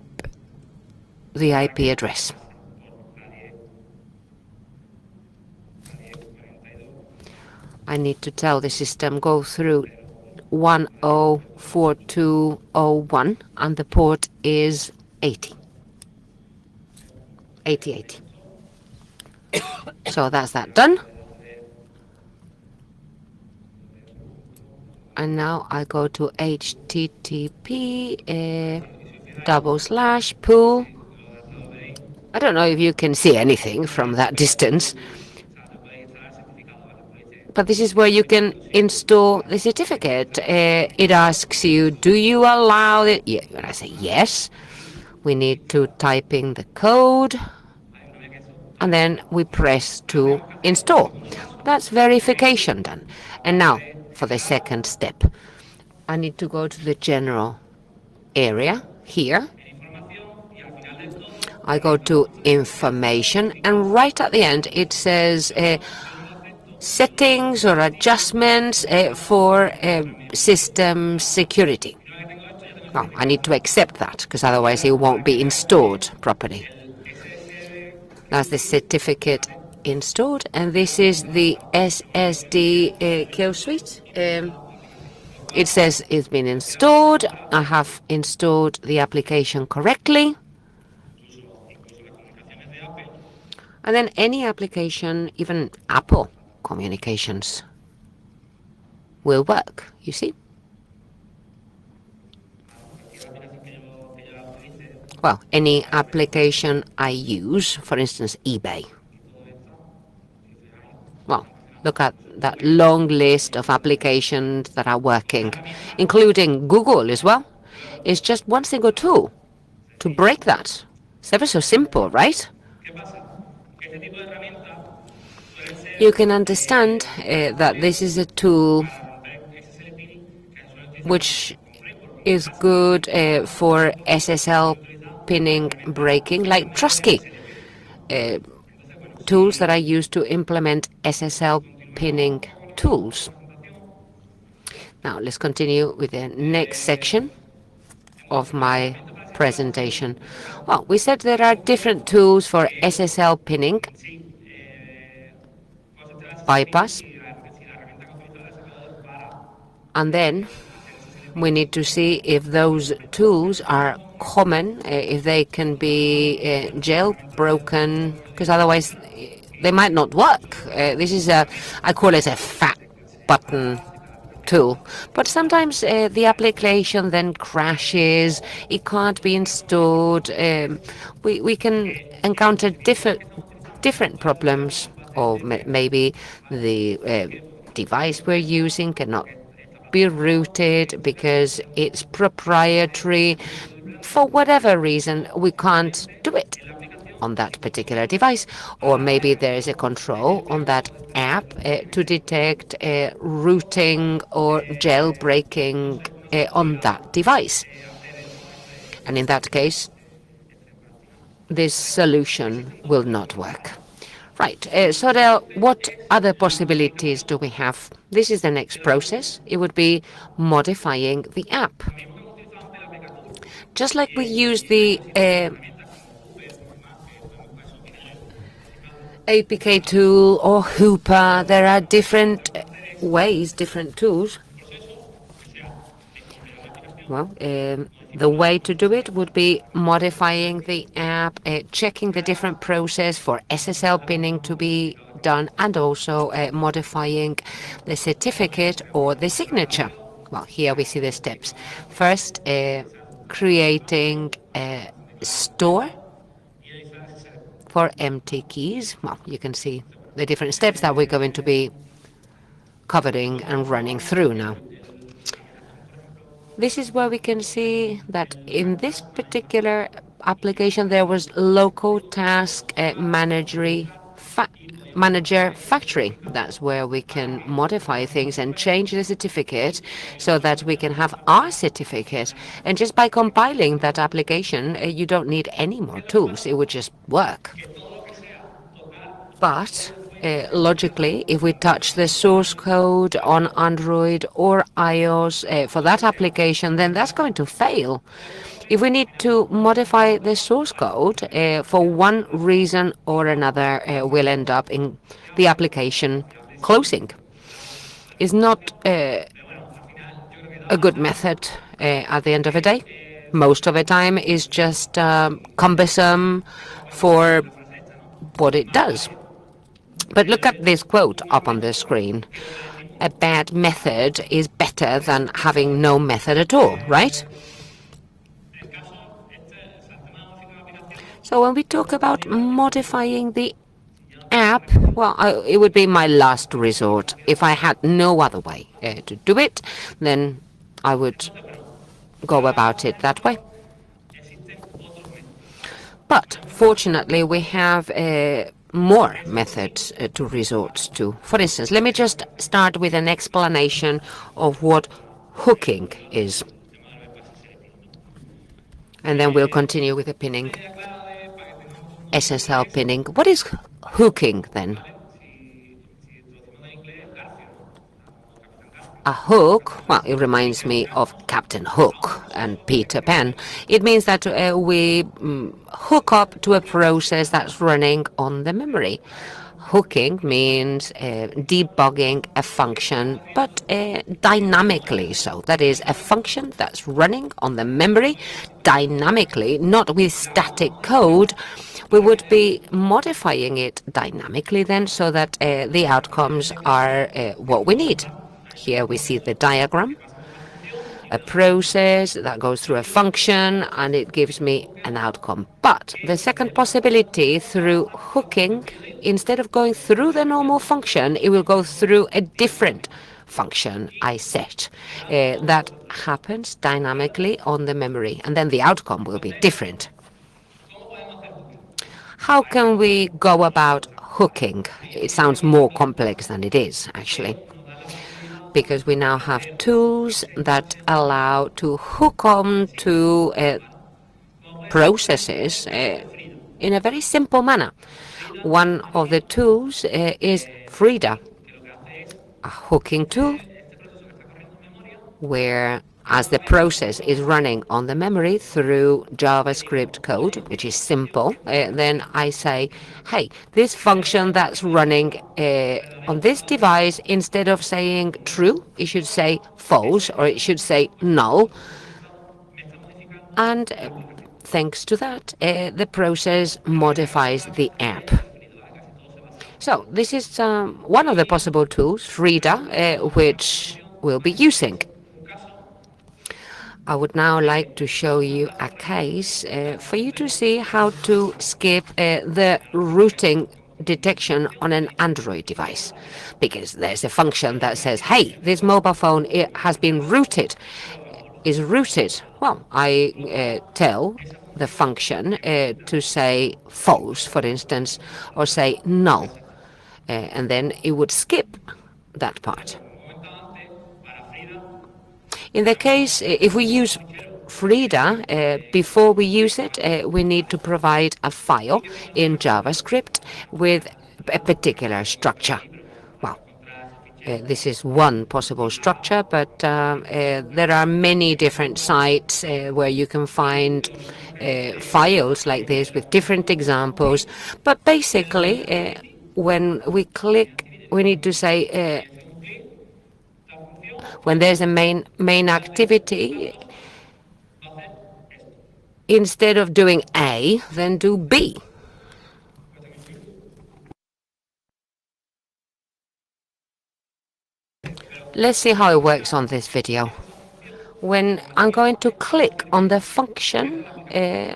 [SPEAKER 2] the IP address. I need to tell the system go through 104201 and the port is 80. 8080. So that's that done. And now I go to http://pool. I don't know if you can see anything from that distance, but this is where you can install the certificate. It asks you, do you allow it? Yeah, and I say yes. We need to type in the code, and then we press to install. That's verification done. And now, for the second step, I need to go to the general area here. I go to information, and right at the end it says settings or adjustments for system security. Well, I need to accept that because otherwise it won't be installed properly. That's the certificate installed, and this is the SSD kill suite. It says it's been installed. I have installed the application correctly. And then any application, even Apple communications, will work, you see? Well, any application I use, for instance, eBay. Well, look at that long list of applications that are working, including Google as well. It's just one single tool to break that. It's ever so simple, right? You can understand that this is a tool which is good for SSL pinning breaking, like Trustkey. Tools that I use to implement SSL pinning tools. Now let's continue with the next section of my presentation. Well, we said there are different tools for SSL pinning, bypass, and then we need to see if those tools are common, if they can be jailbroken, because otherwise they might not work. This is I call it a fat button tool. But sometimes the application then crashes, it can't be installed. We can encounter different problems, or maybe the device we're using cannot be rooted because it's proprietary. For whatever reason, we can't do it on that particular device, or maybe there is a control on that app to detect rooting or jailbreaking on that device. And in that case, this solution will not work. Right, so what other possibilities do we have? This is the next process. It would be modifying the app. Just like we use the APK tool or Hooper, there are different ways, different tools. Well, the way to do it would be modifying the app, checking the different process for SSL pinning to be done, and also modifying the certificate or the signature. Well, here we see the steps. First, creating a store for empty keys. Well, you can see the different steps that we're going to be covering and running through now. This is where we can see that in this particular application there was local task manager factory. That's where we can modify things and change the certificate so that we can have our certificate. And just by compiling that application, you don't need any more tools. It would just work. But logically, if we touch the source code on Android or iOS for that application, then that's going to fail. If we need to modify the source code for one reason or another, we'll end up in the application closing. It's not a good method at the end of the day. Most of the time is just cumbersome for what it does. But look at this quote up on the screen. A bad method is better than having no method at all, right? So when we talk about modifying the app, well, it would be my last resort. If I had no other way to do it, then I would go about it that way. But fortunately, we have more methods to resort to. For instance, let me just start with an explanation of what hooking is. And then we'll continue with the pinning, SSL pinning. What is hooking then? A hook, well, it reminds me of Captain Hook and Peter Pan. It means that we hook up to a process that's running on the memory. Hooking means debugging a function, but dynamically so. That is, a function that's running on the memory dynamically, not with static code. We would be modifying it dynamically then so that the outcomes are what we need. Here we see the diagram, a process that goes through a function, and it gives me an outcome. But the second possibility, through hooking, instead of going through the normal function, it will go through a different function I set. That happens dynamically on the memory, and then the outcome will be different. How can we go about hooking? It sounds more complex than it is, actually, because we now have tools that allow to hook on to processes in a very simple manner. One of the tools is Frida, a hooking tool where as the process is running on the memory through JavaScript code, which is simple, then I say, hey, this function that's running on this device, instead of saying true, it should say false, or it should say null. And thanks to that, the process modifies the app. So this is one of the possible tools, Frida, which we'll be using. I would now like to show you a case for you to see how to skip the routing detection on an Android device, because there's a function that says, hey, this mobile phone has been routed, is routed. Well, I tell the function to say false, for instance, or say null, and then it would skip that part. In the case, if we use Frida, before we use it, we need to provide a file in JavaScript with a particular structure. Well, this is one possible structure, but there are many different sites where you can find files like this with different examples. But basically, when we click, we need to say, when there's a main activity, instead of doing A, then do B. Let's see how it works on this video. When I'm going to click on the function,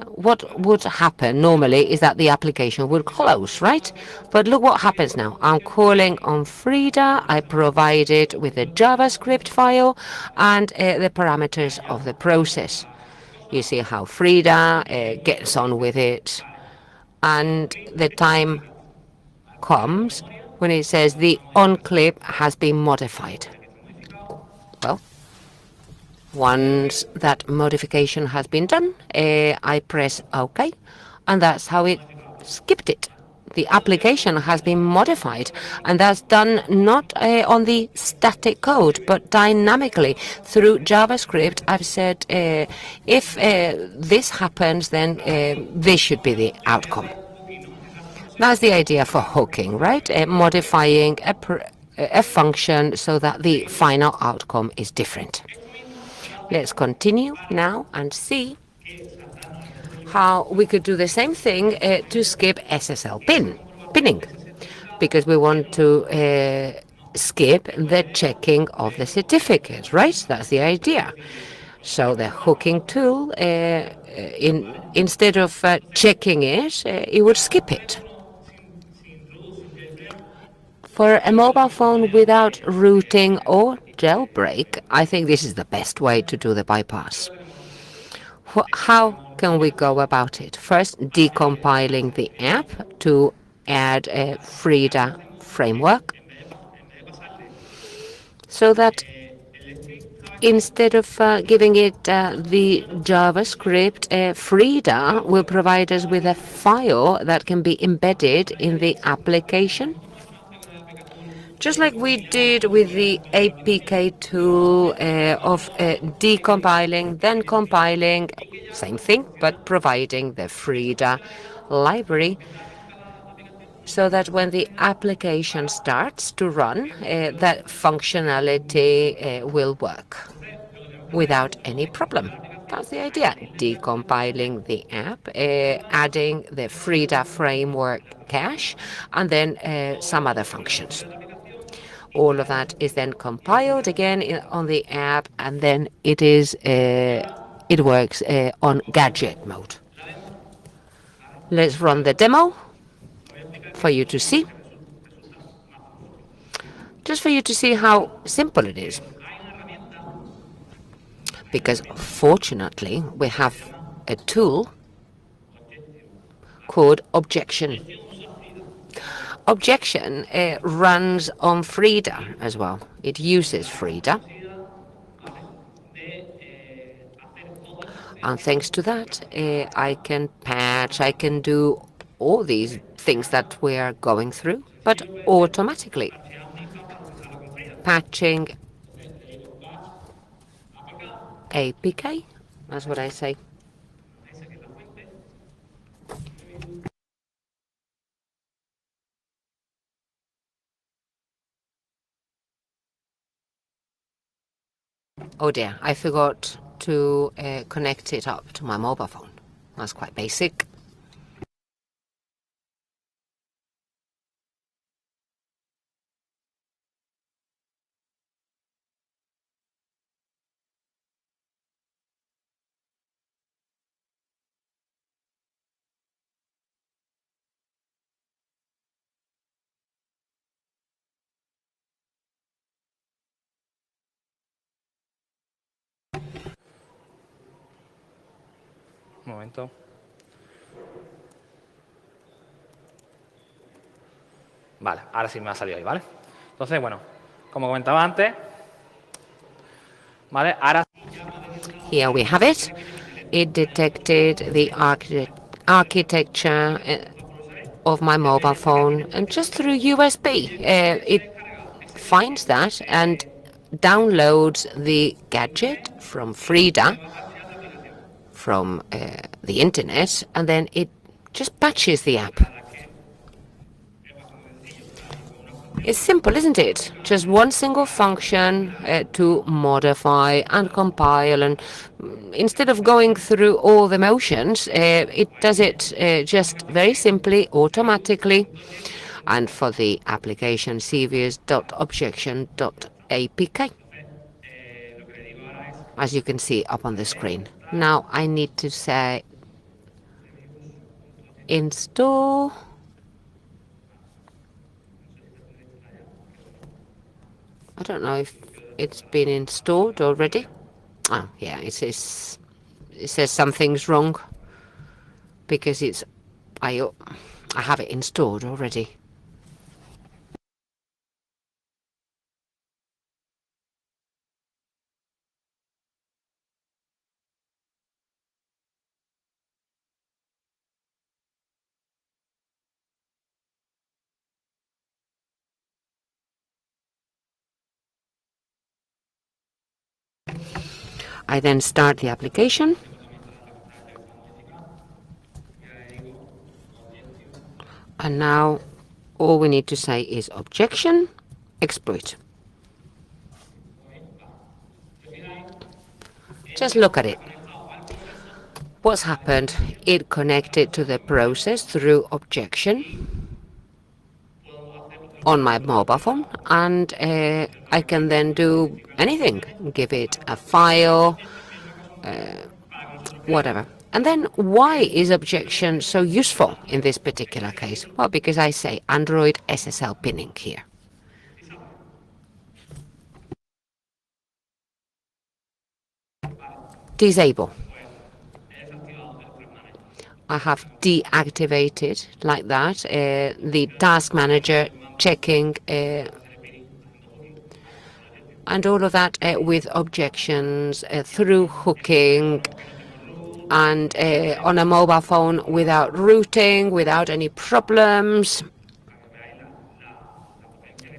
[SPEAKER 2] what would happen normally is that the application would close, right? But look what happens now. I'm calling on Frida. I provide it with a JavaScript file and the parameters of the process. You see how Frida gets on with it. And the time comes when it says the on clip has been modified. Well, once that modification has been done, I press OK, and that's how it skipped it. The application has been modified, and that's done not on the static code, but dynamically through JavaScript. I've said if this happens, then this should be the outcome. That's the idea for hooking, right? Modifying a function so that the final outcome is different. Let's continue now and see how we could do the same thing to skip SSL pinning, because we want to skip the checking of the certificate, right? That's the idea. So the hooking tool, instead of checking it, it would skip it. For a mobile phone without routing or jailbreak, I think this is the best way to do the bypass. How can we go about it? First, decompiling the app to add a Frida framework, so that instead of giving it the JavaScript, Frida will provide us with a file that can be embedded in the application. Just like we did with the APK tool of decompiling, then compiling, same thing, but providing the Frida library, so that when the application starts to run, that functionality will work without any problem. That's the idea. Decompiling the app, adding the Frida framework cache, and then some other functions. All of that is then compiled again on the app, and then it works on gadget mode. Let's run the demo for you to see. Just for you to see how simple it is. Because fortunately, we have a tool called Objection. Objection runs on Frida as well. It uses Frida. And thanks to that, I can patch, I can do all these things that we are going through, but automatically. Patching APK. That's what I say. Oh dear, I forgot to connect it up to my mobile phone. That's quite basic.
[SPEAKER 3] Un momento. Vale, ahora sí me ha salido ahí, ¿vale? Entonces, bueno, como comentaba antes, ¿vale? Ahora
[SPEAKER 2] Here we have it. It detected the architecture of my mobile phone, and just through USB, it finds that and downloads the gadget from Frida, from the internet, and then it just patches the app. It's simple, isn't it? Just one single function to modify and compile, and instead of going through all the motions, it does it just very simply, automatically, and for the application cvs.objection.apk, as you can see up on the screen. Now I need to say install. I don't know if it's been installed already. Oh, yeah, it says something's wrong because I have it installed already. I then start the application. And now all we need to say is objection, exploit. Just look at it. What's happened? It connected to the process through objection on my mobile phone, and I can then do anything, give it a file, whatever. And then why is objection so useful in this particular case? Well, because I say Android SSL pinning here. Disable. I have deactivated like that the task manager checking and all of that with objections through hooking and on a mobile phone without routing, without any problems.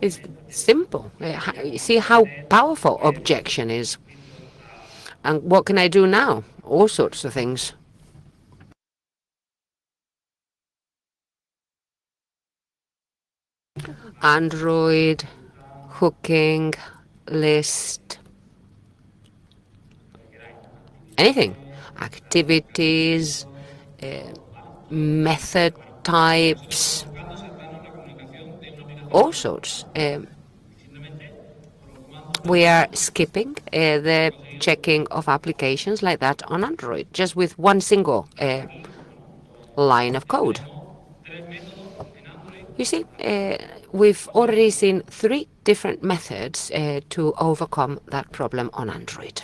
[SPEAKER 2] It's simple. You see how powerful objection is. And what can I do now? All sorts of things. Android, hooking, list, anything. Activities, method types, all sorts. We are skipping the checking of applications like that on Android, just with one single line of code. You see, we've already seen 3 different methods to overcome that problem on Android.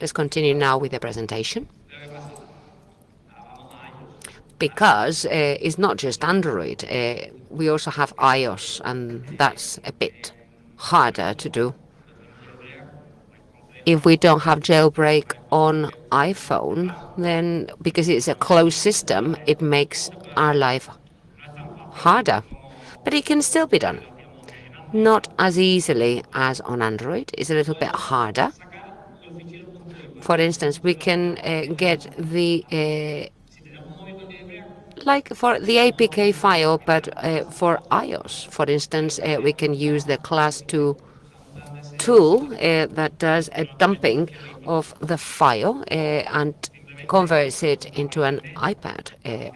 [SPEAKER 2] Let's continue now with the presentation. Because it's not just Android, we also have iOS, and that's a bit harder to do. If we don't have jailbreak on iPhone, then because it's a closed system, it makes our life harder. But it can still be done. Not as easily as on Android. It's a little bit harder. For instance, we can get the like for the APK file, but for iOS, for instance, we can use the class 2 tool that does a dumping of the file and converts it into an iPad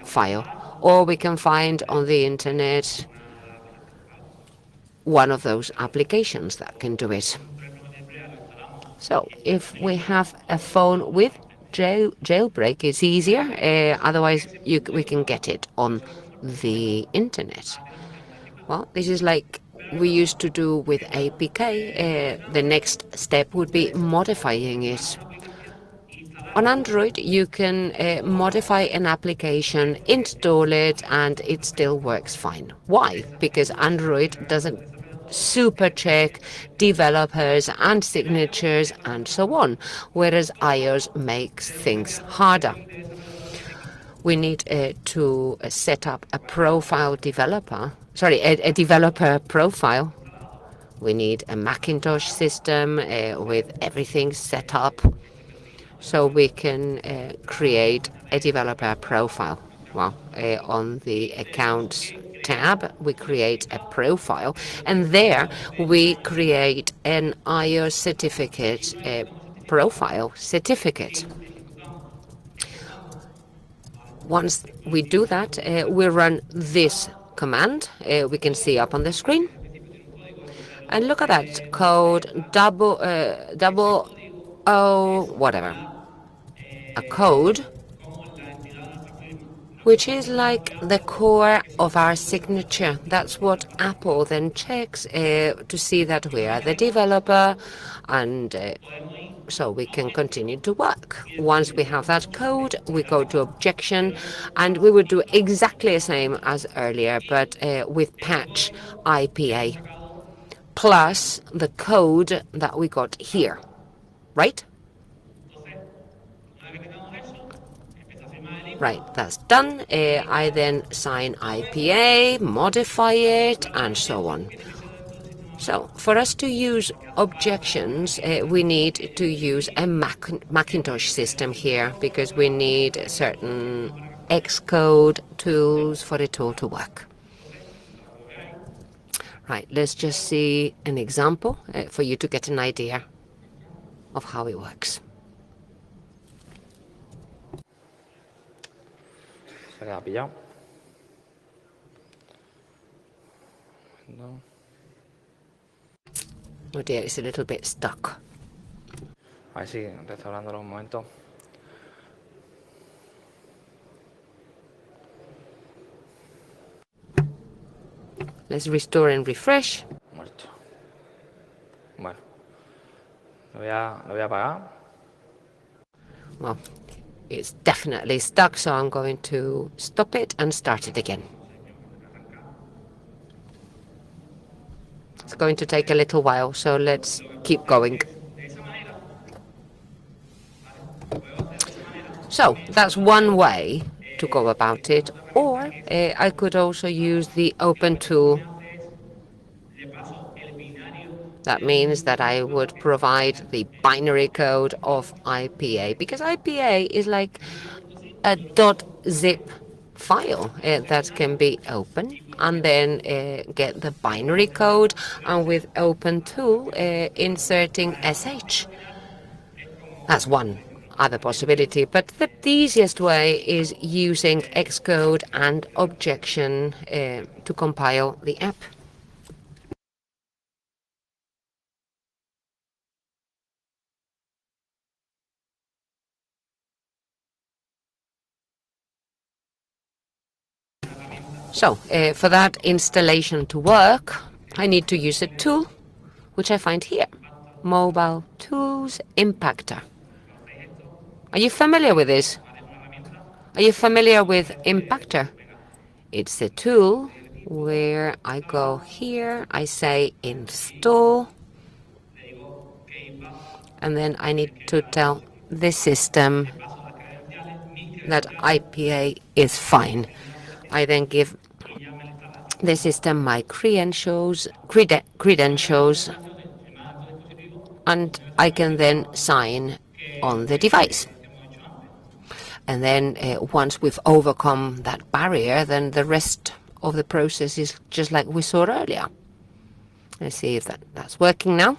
[SPEAKER 2] file. Or we can find on the internet one of those applications that can do it. So if we have a phone with jailbreak, it's easier. Otherwise, we can get it on the internet. Well, this is like we used to do with APK. The next step would be modifying it. On Android, you can modify an application, install it, and it still works fine. Why? Because Android doesn't super check developers and signatures and so on, whereas iOS makes things harder. We need to set up a a developer profile. We need a Macintosh system with everything set up so we can create a developer profile. Well, on the Accounts tab, we create a profile, and there we create an iOS certificate, profile certificate. Once we do that, we run this command we can see up on the screen. And look at that code, double O whatever. A code which is like the core of our signature. That's what Apple then checks to see that we are the developer, and so we can continue to work. Once we have that code, we go to objection, and we would do exactly the same as earlier, but with patch IPA, plus the code that we got here, right? Right, that's done. I then sign IPA, modify it, and so on. So for us to use objections, we need to use a Macintosh system here, because we need certain Xcode tools for it all to work. Right, let's just see an example for you to get an idea of how it works.
[SPEAKER 3] Se queda pillado. No.
[SPEAKER 2] Oh dear, it's a little bit stuck.
[SPEAKER 3] A ver si restaurándolo un momento.
[SPEAKER 2] Let's restore and refresh.
[SPEAKER 3] Muerto. Bueno. Lo voy a apagar.
[SPEAKER 2] Well, it's definitely stuck, so I'm going to stop it and start it again. It's going to take a little while, so let's keep going. So that's one way to go about it, or I could also use the open tool. That means that I would provide the binary code of IPA, because IPA is like a .zip file that can be open, and then get the binary code, and with open tool inserting SH. That's one other possibility, but the easiest way is using Xcode and objection to compile the app. So for that installation to work, I need to use a tool, which I find here, Mobile Tools Impactor. Are you familiar with this? Are you familiar with Impactor? It's a tool where I go here, I say install, and then I need to tell the system that IPA is fine. I then give the system my credentials, and I can then sign on the device. And then once we've overcome that barrier, then the rest of the process is just like we saw earlier. Let's see if that's working now.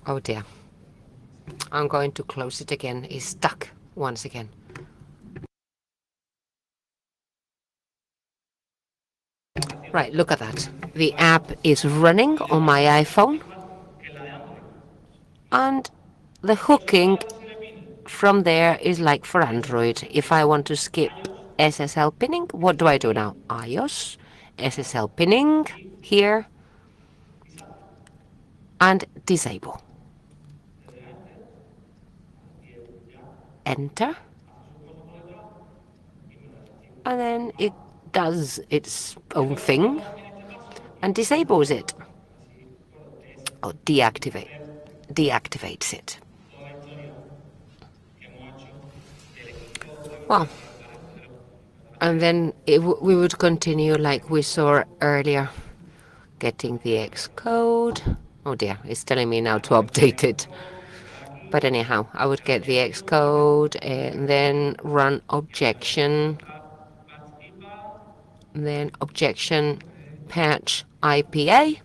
[SPEAKER 2] Oh dear. I'm going to close it again. It's stuck once again. Right, look at that. The app is running on my iPhone. And the hooking from there is like for Android. If I want to skip SSL pinning, what do I do now? iOS, SSL pinning here, and disable. Enter. And then it does its own thing and disables it. Or deactivates it. Well, and then we would continue like we saw earlier, getting the X code. Oh dear, it's telling me now to update it. But anyhow, I would get the X code and then run objection. Then objection patch IPA.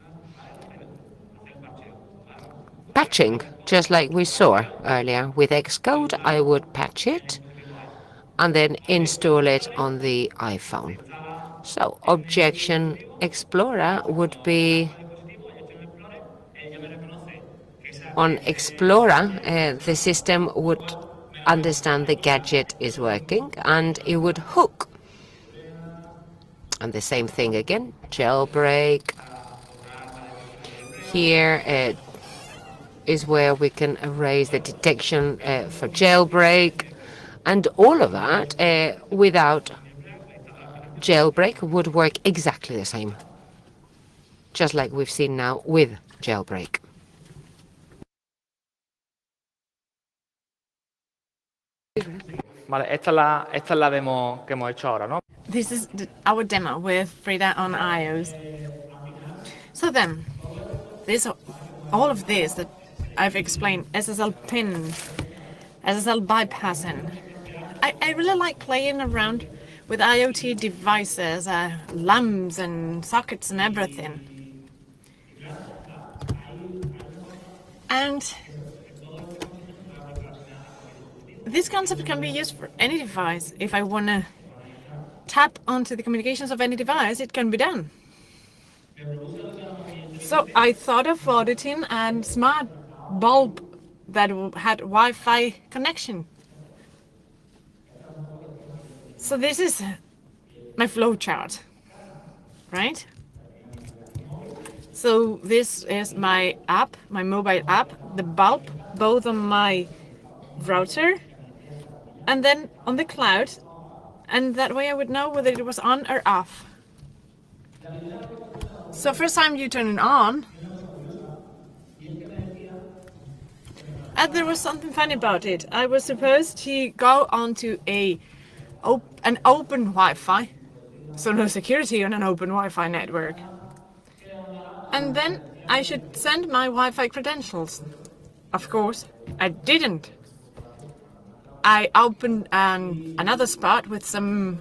[SPEAKER 2] Patching, just like we saw earlier with Xcode, I would patch it and then install it on the iPhone. So Objection Explorer would be on Explorer. The system would understand the gadget is working and it would hook. And the same thing again, jailbreak. Here is where we can erase the detection for jailbreak, and all of that without jailbreak would work exactly the same, just like we've seen now with jailbreak.
[SPEAKER 3] Vale, esta es la demo que hemos hecho ahora, ¿no?
[SPEAKER 4] This is our demo with Frida on iOS. So then, all of this that I've explained, SSL pin, SSL bypassing. I really like playing around with IoT devices, lamps and sockets and everything. And this concept can be used for any device. If I want to tap onto the communications of any device, it can be done. So I thought of auditing a smart bulb that had Wi-Fi connection. So this is my flow chart, right? So this is my app, my mobile app, the bulb, both on my router and then on the cloud, and that way I would know whether it was on or off. So first time you turn it on, and there was something funny about it. I was supposed to go onto an open Wi-Fi, so no security on an open Wi-Fi network. And then I should send my Wi-Fi credentials. Of course, I didn't. I opened another spot with some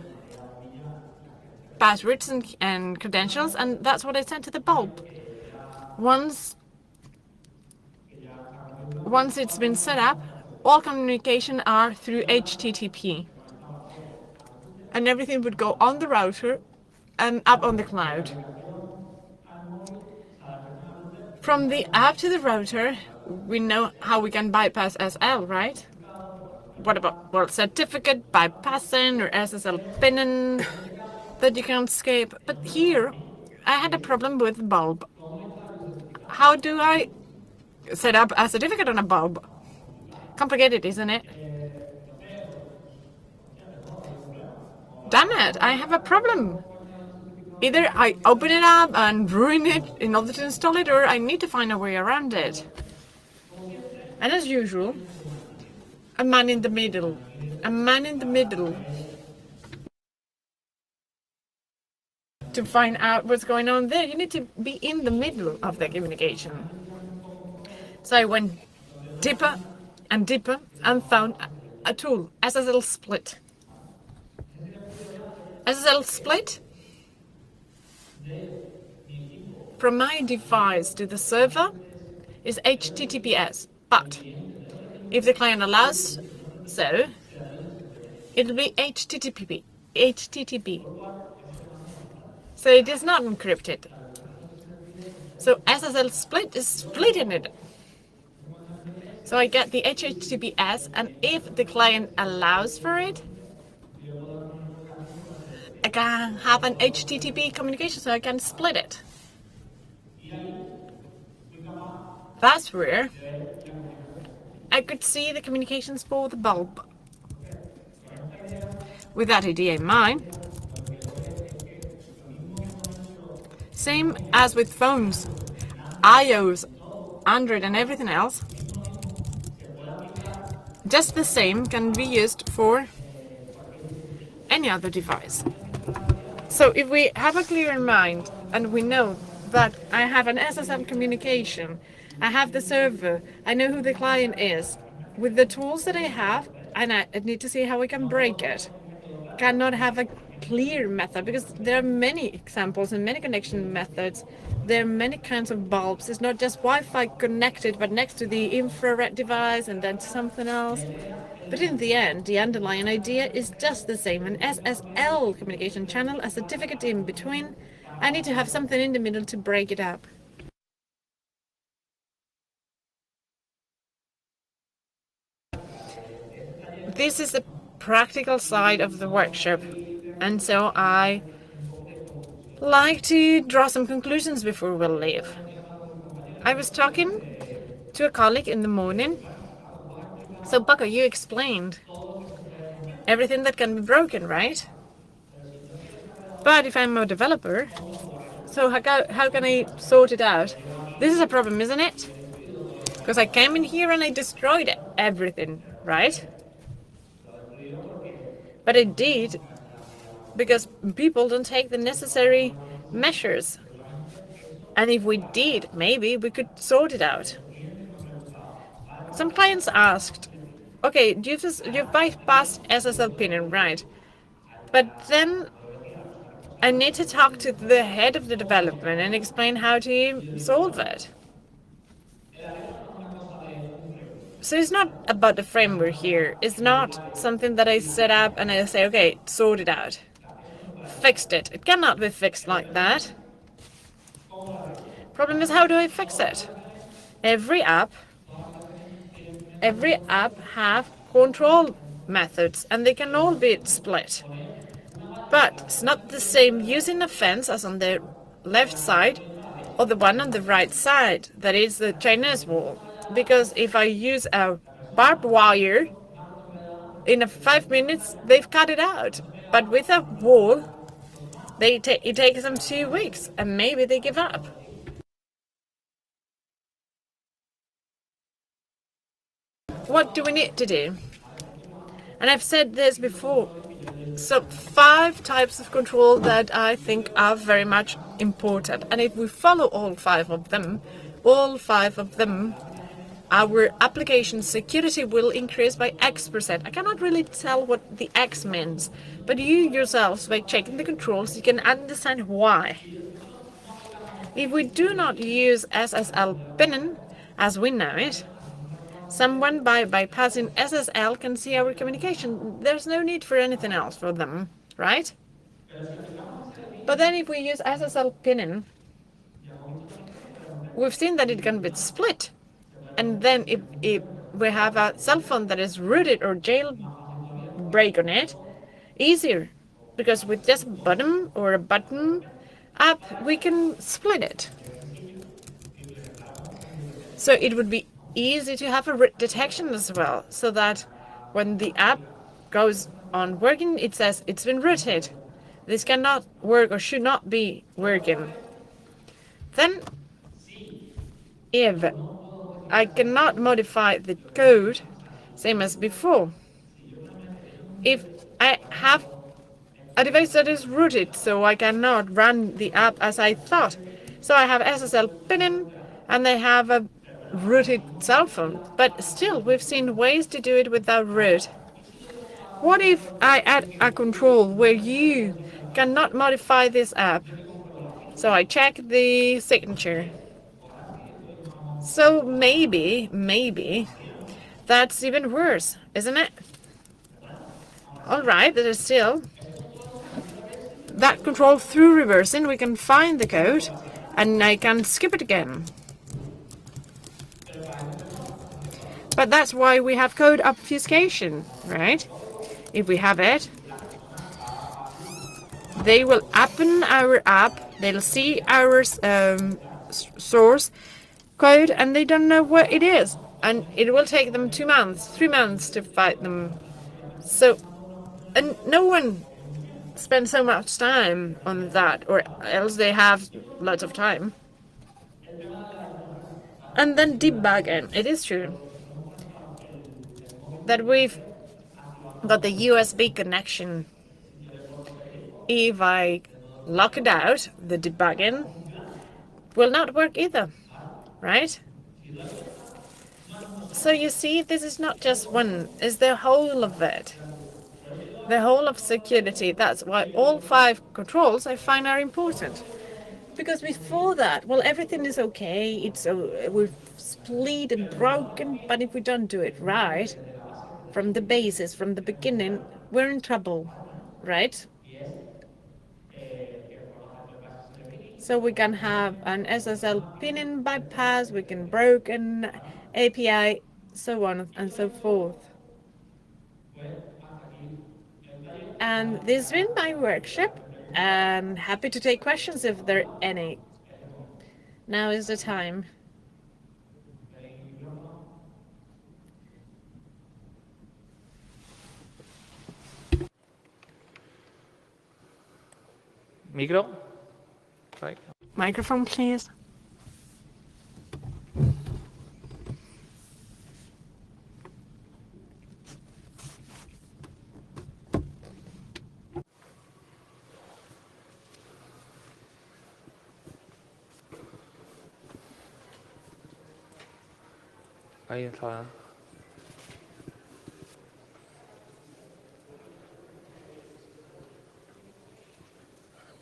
[SPEAKER 4] passwords and credentials, and that's what I sent to the bulb. Once it's been set up, all communication are through HTTP. And everything would go on the router and up on the cloud. From the app to the router, we know how we can bypass SL, right? What about, well, certificate bypassing or SSL pinning that you can escape? But here, I had a problem with the bulb. How do I set up a certificate on a bulb. Complicated, isn't it? Damn it, I have a problem. Either I open it up and ruin it in order to install it, or I need to find a way around it. And as usual, a man in the middle. A man in the middle. To find out what's going on there, you need to be in the middle of the communication. So I went deeper and deeper and found a tool, SSL split. SSL split from my device to the server is HTTPS, but if the client allows so, it'll be HTTP. So it is not encrypted. So SSL split is splitting it. So I get the HTTPS, and if the client allows for it, I can have an HTTP communication, so I can split it. That's where I could see the communications for the bulb. With that idea in mind, same as with phones, iOS, Android and everything else, just the same can be used for any other device. So if we have a clear mind and we know that I have an SSL communication, I have the server, I know who the client is, with the tools that I have, and I need to see how we can break it. Cannot have a clear method because there are many examples and many connection methods. There are many kinds of bulbs. It's not just Wi-Fi connected, but next to the infrared device and then something else. But in the end, the underlying idea is just the same. An SSL communication channel, a certificate in between. I need to have something in the middle to break it up. This is the practical side of the workshop, and so I like to draw some conclusions before we leave. I was talking to a colleague in the morning. So Paco, you explained everything that can be broken, right? But if I'm a developer, so how can I sort it out? This is a problem, isn't it? Because I came in here and I destroyed everything, right? But I did because people don't take the necessary measures. And if we did, maybe we could sort it out. Some clients asked, okay, you've bypassed SSL pinning, right? But then I need to talk to the head of the development and explain how to solve it. So it's not about the framework here. It's not something that I set up and I say, okay, sort it out. Fixed it. It cannot be fixed like that. Problem is, how do I fix it? Every app have control methods and they can all be split. But it's not the same using a fence as on the left side or the one on the right side, that is the Chinese wall. Because if I use a barbed wire, in 5 minutes they've cut it out. But with a wall, it takes them 2 weeks and maybe they give up. What do we need to do? And I've said this before. So 5 types of control that I think are very much important. And if we follow all 5 of them, our application security will increase by X%. I cannot really tell what the X means, but you yourselves, by checking the controls, you can understand why. If we do not use SSL pinning as we know it, someone by bypassing SSL can see our communication. There's no need for anything else for them, right? But then if we use SSL pinning, we've seen that it can be split. And then if we have a cell phone that is rooted or jailbreak on it, easier. Because with just a button app, we can split it. So it would be easy to have a root detection as well, so that when the app goes on working, it says it's been rooted. This cannot work or should not be working. Then, if I cannot modify the code, same as before, if I have a device that is rooted, so I cannot run the app as I thought. So I have SSL pinning, and they have a rooted cell phone. But still, we've seen ways to do it without root. What if I add a control where you cannot modify this app? So I check the signature. So maybe, that's even worse, isn't it? Alright, there's still that control through reversing. We can find the code and I can skip it again. But that's why we have code obfuscation, right? If we have it, they will open our app, they'll see our source code, and they don't know what it is. And it will take them 2 months, 3 months to find them. So, and no one spends so much time on that, or else they have lots of time. And then debugging. It is true that we've got the USB connection. If I lock it out, the debugging will not work either, right? So you see, this is not just one, it's the whole of it. The whole of security. That's why all 5 controls I find are important. Because before that, well, everything is okay. It's we're split and broken, but if we don't do it right, from the basis, from the beginning, we're in trouble, right? So we can have an SSL pinning bypass, we can broken API, so on and so forth. And this has been my workshop. I'm happy to take questions if there are any. Now is the time.
[SPEAKER 3] Micro. Right.
[SPEAKER 4] Microphone, please.
[SPEAKER 3] Ahí está.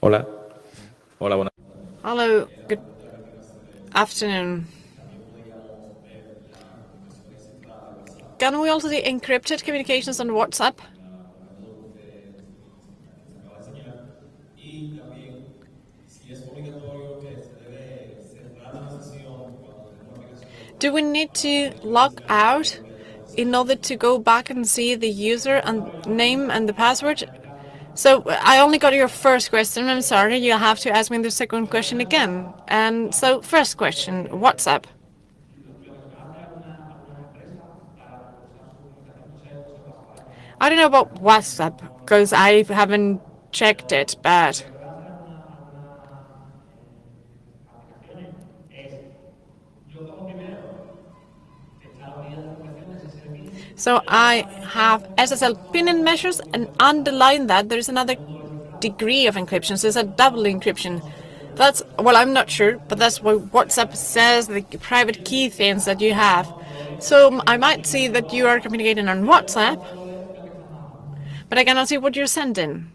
[SPEAKER 5] Hola. Hola, buenas.
[SPEAKER 4] Hello, good afternoon. Can we also see encrypted communications on WhatsApp? Do we need to log out in order to go back and see the user and name and the password? So I only got your first question. I'm sorry, you'll have to ask me the second question again. And so first question, WhatsApp. I don't know about WhatsApp because I haven't checked it, but so I have SSL pinning measures, and underline that there is another degree of encryption. So it's a double encryption. That's, well, I'm not sure, but that's what WhatsApp says, the private key things that you have. So I might see that you are communicating on WhatsApp, but I cannot see what you're sending.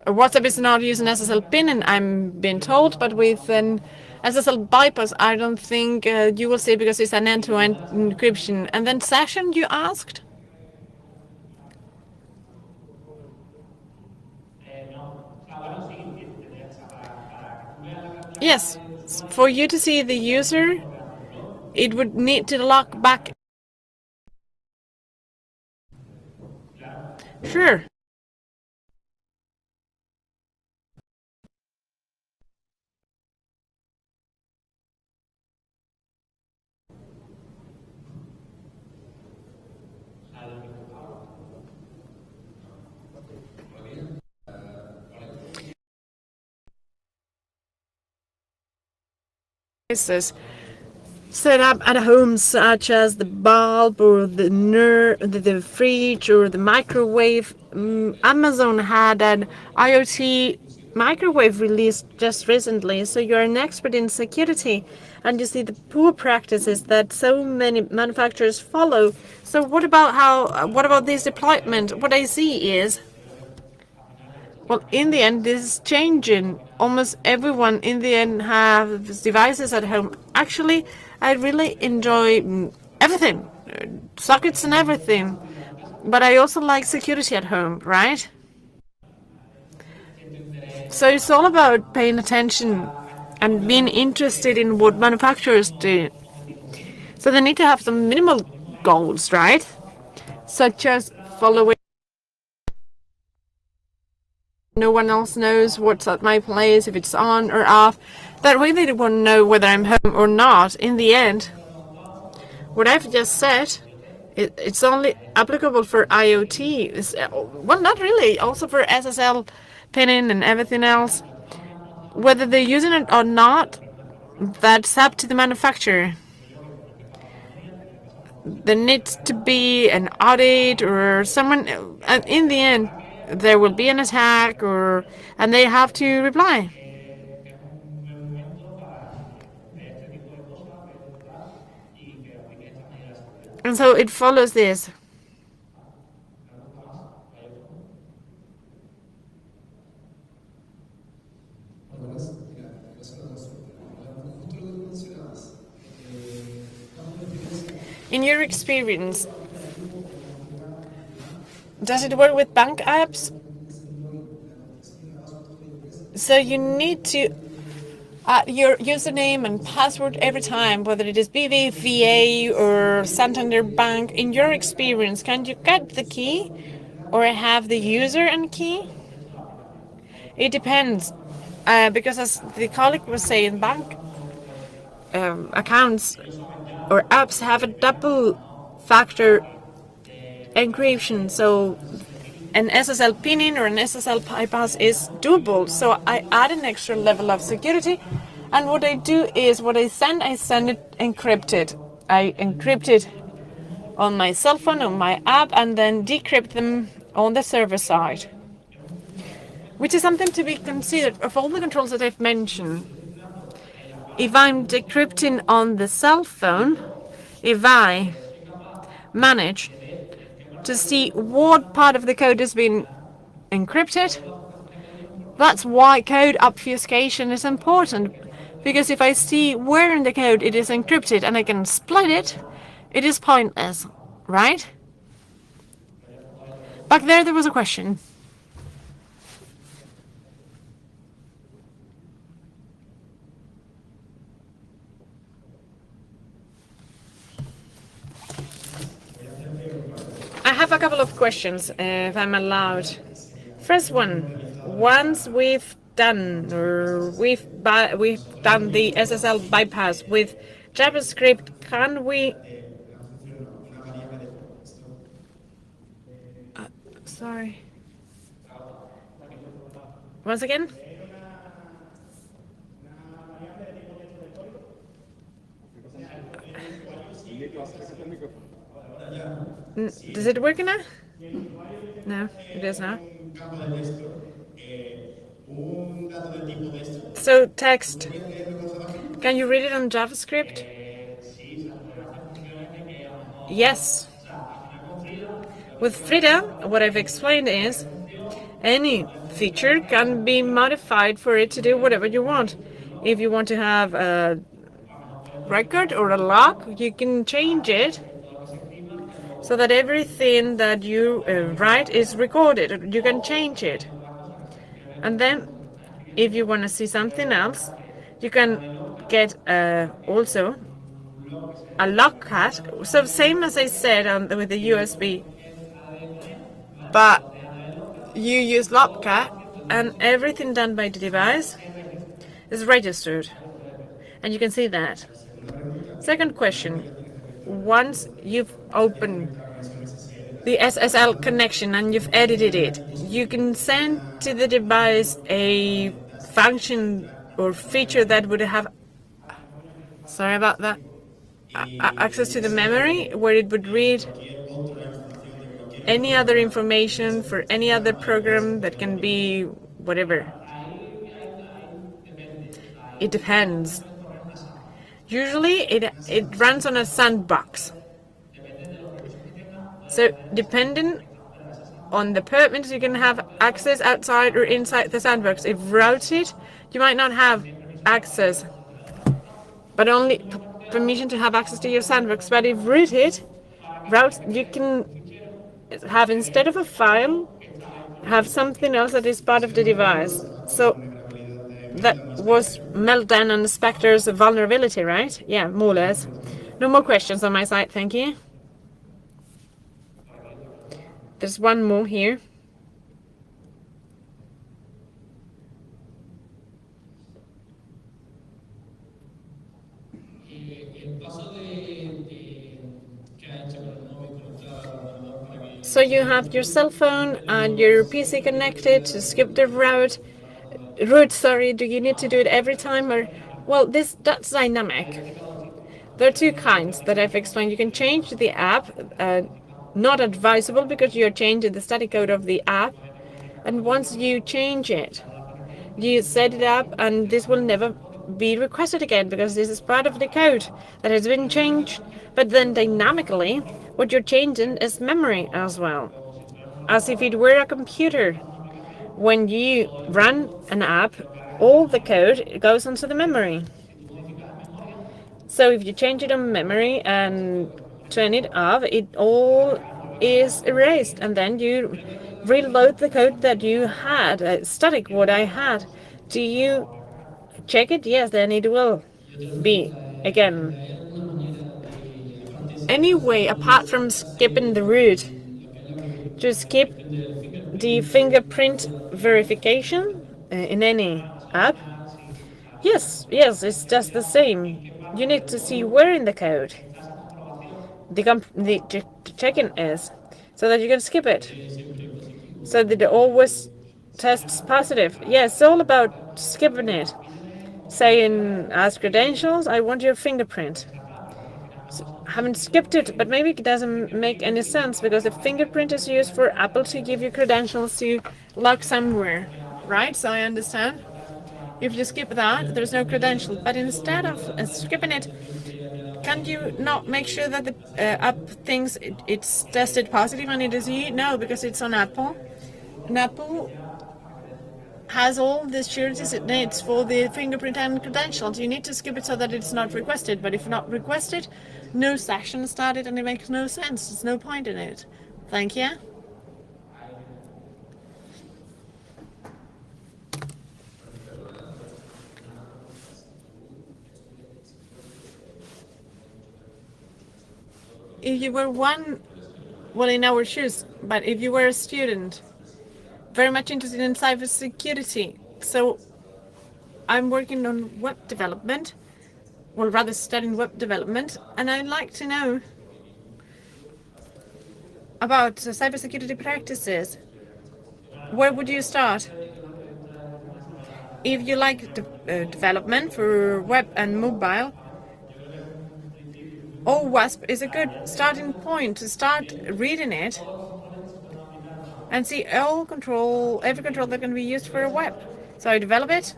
[SPEAKER 4] WhatsApp is not using SSL pinning, I'm being told, but with an SSL bypass, I don't think you will see, because it's an end-to-end encryption. And then session, you asked? Yes, for you to see the user, it would need to log back. Sure. devices set up at home, such as the bulb or the fridge or the microwave. Amazon had an IoT microwave released just recently, so you're an expert in security and you see the poor practices that so many manufacturers follow. So what about this deployment? What I see is, well, in the end, this is changing. Almost everyone in the end has devices at home. Actually, I really enjoy everything, sockets and everything. But I also like security at home, right? So it's all about paying attention and being interested in what manufacturers do. So they need to have some minimal goals, right? Such as following. No one else knows what's at my place, if it's on or off. That way they won't know whether I'm home or not. In the end, what I've just said, it's only applicable for IoT. Well, not really. Also for SSL pinning and everything else. Whether they're using it or not, that's up to the manufacturer. There needs to be an audit or someone, and in the end, there will be an attack and they have to reply. And so it follows this. In your experience, does it work with bank apps? So you need to add your username and password every time, whether it is BBVA or Santander Bank. In your experience, can you get the key or have the user and key? It depends, because as the colleague was saying, bank accounts or apps have a double factor encryption, so an SSL pinning or an SSL bypass is doable. So I add an extra level of security, and what I do is I send it encrypted. I encrypt it on my cell phone, on my app, and then decrypt them on the server side, which is something to be considered of all the controls that I've mentioned. If I'm decrypting on the cell phone, if I manage to see what part of the code has been encrypted, that's why code obfuscation is important. Because if I see where in the code it is encrypted and I can split it, it is pointless, right? Back there was a question. I have a couple of questions, if I'm allowed. First one, once we've done the SSL bypass with JavaScript, can we? Sorry. Once again. Does it work now? No, it does not. So text. Can you read it on JavaScript? Yes. With Frida, what I've explained is any feature can be modified for it to do whatever you want. If you want to have a record or a log, you can change it so that everything that you write is recorded. You can change it. And then if you want to see something else, you can get also a logcat. So same as I said with the USB. But you use logcat and everything done by the device is registered. And you can see that. Second question. Once you've opened the SSL connection and you've edited it, you can send to the device a function or feature that would have Sorry about that. Access to the memory where it would read any other information for any other program that can be whatever. It depends. Usually it runs on a sandbox. So depending on the permits, you can have access outside or inside the sandbox. If routed, you might not have access, but only permission to have access to your sandbox. But if rooted, you can have, instead of a file, have something else that is part of the device. So that was Meltdown and Spectre's vulnerability, right? Yeah, more or less. No more questions on my side, thank you. There's one more here. So you have your cell phone and your PC connected to skip the route. Sorry, do you need to do it every time, or well, that's dynamic. There are two kinds that I've explained. You can change the app, not advisable because you're changing the static code of the app, and once you change it, you set it up, and this will never be requested again because this is part of the code that has been changed. But then dynamically, what you're changing is memory as well, as if it were a computer. When you run an app, all the code goes onto the memory. So if you change it on memory and turn it off, it all is erased, and then you reload the code that you had, static what I had. Do you check it? Yes, then it will be again. Anyway, apart from skipping the route, to skip the fingerprint verification in any app? Yes, it's just the same. You need to see where in the code the check-in is, so that you can skip it. So that it always tests positive. Yes, it's all about skipping it. Saying, as credentials, I want your fingerprint. Haven't skipped it, but maybe it doesn't make any sense because the fingerprint is used for Apple to give you credentials to log somewhere, right? So I understand. If you skip that, there's no credential. But instead of skipping it, can you not make sure that the app thinks it's tested positive and it is you? No, because it's on Apple. And Apple has all the securities it needs for the fingerprint and credentials. You need to skip it so that it's not requested. But if not requested, no session started and it makes no sense. There's no point in it. Thank you. If you were in our shoes, but if you were a student, very much interested in cybersecurity, so I'm working on web development, or rather studying web development, and I'd like to know about cybersecurity practices. Where would you start? If you like development for web and mobile, OWASP is a good starting point to start reading it and see every control that can be used for a web. So I develop it,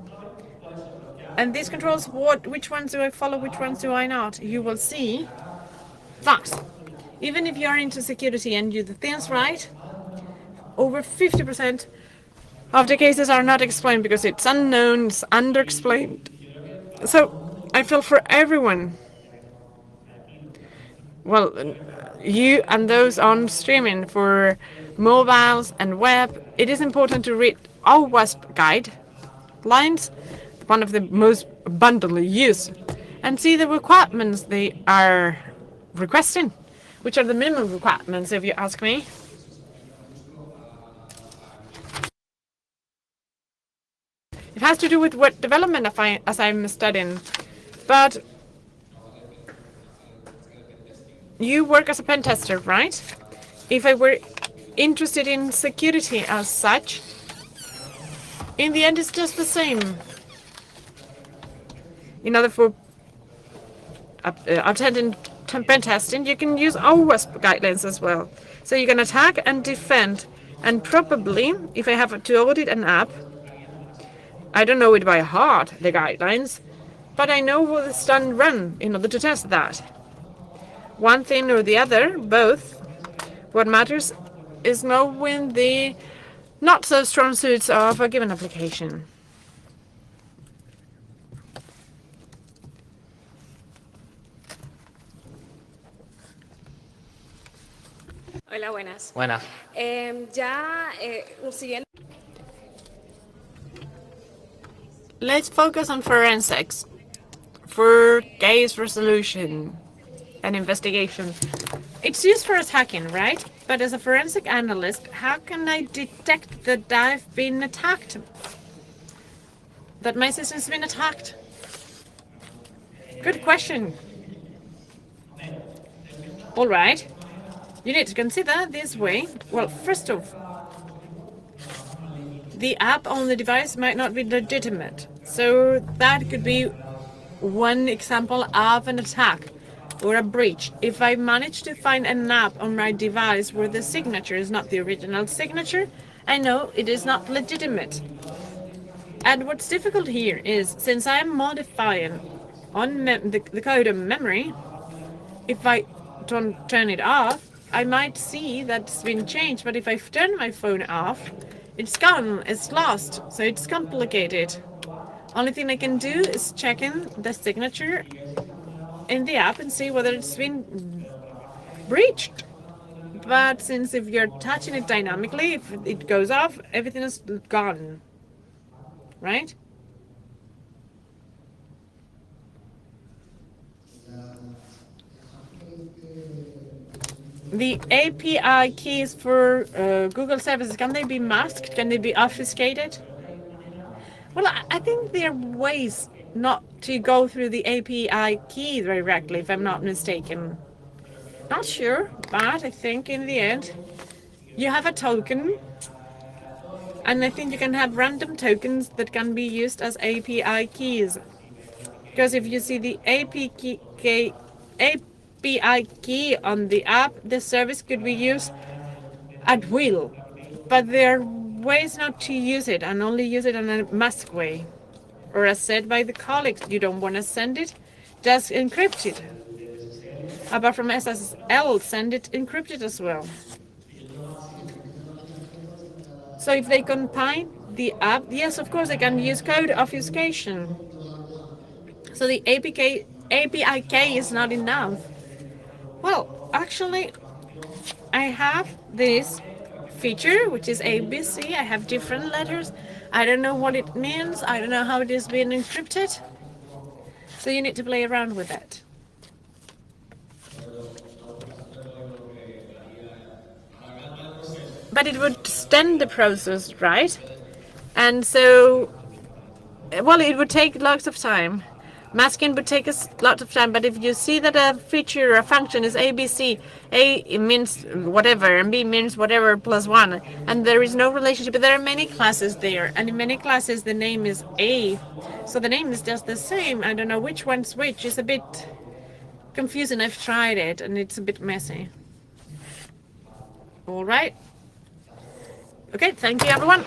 [SPEAKER 4] and these controls, which ones do I follow, which ones do I not? You will see that even if you're into security and you do things right, over 50% of the cases are not explained because it's unknown, it's underexplained. So I feel for everyone, well, you and those on streaming for mobiles and web, it is important to read OWASP guidelines, one of the most abundantly used, and see the requirements they are requesting, which are the minimum requirements, if you ask me. It has to do with what development as I'm studying, but you work as a pen tester, right? If I were interested in security as such, in the end it's just the same. In order for attending pen testing, you can use OWASP guidelines as well. So you can attack and defend. And probably, if I have to audit an app, I don't know it by heart, the guidelines, but I know what is done run in order to test that. One thing or the other, both. What matters is knowing the not so strong suits of a given application.
[SPEAKER 6] Hola, buenas.
[SPEAKER 3] Buenas.
[SPEAKER 6] Un siguiente.
[SPEAKER 4] Let's focus on forensics for case resolution and investigation. It's used for attacking, right? But as a forensic analyst, how can I detect that I've been attacked? That my system's been attacked? Good question. All right. You need to consider this way. Well, first off, the app on the device might not be legitimate. So that could be one example of an attack or a breach. If I manage to find an app on my device where the signature is not the original signature, I know it is not legitimate. And what's difficult here is, since I am modifying on the code of memory, if I don't turn it off, I might see that it's been changed, but if I turn my phone off, it's gone, it's lost, so it's complicated. Only thing I can do is check in the signature in the app and see whether it's been breached. But since if you're touching it dynamically, if it goes off, everything is gone, right? The API keys for Google services, can they be masked? Can they be obfuscated? Well, I think there are ways not to go through the API key directly, if I'm not mistaken. Not sure, but I think in the end, you have a token, and I think you can have random tokens that can be used as API keys. Because if you see the API key on the app, the service could be used at will. But there are ways not to use it and only use it in a mask way. Or as said by the colleagues, you don't want to send it, just encrypt it. Apart from SSL, send it encrypted as well. So if they combine the app, yes, of course, they can use code obfuscation. So the API key is not enough. Well, actually, I have this feature, which is ABC. I have different letters. I don't know what it means. I don't know how it is being encrypted. So you need to play around with it. But it would extend the process, right? And so, well, it would take lots of time. Masking would take us lots of time, but if you see that a feature or a function is ABC, A it means whatever, and B means whatever plus 1, and there is no relationship, but there are many classes there, and in many classes the name is A, so the name is just the same. I don't know which one's which. It's a bit confusing. I've tried it, and it's a bit messy. All right. Okay, thank you, everyone.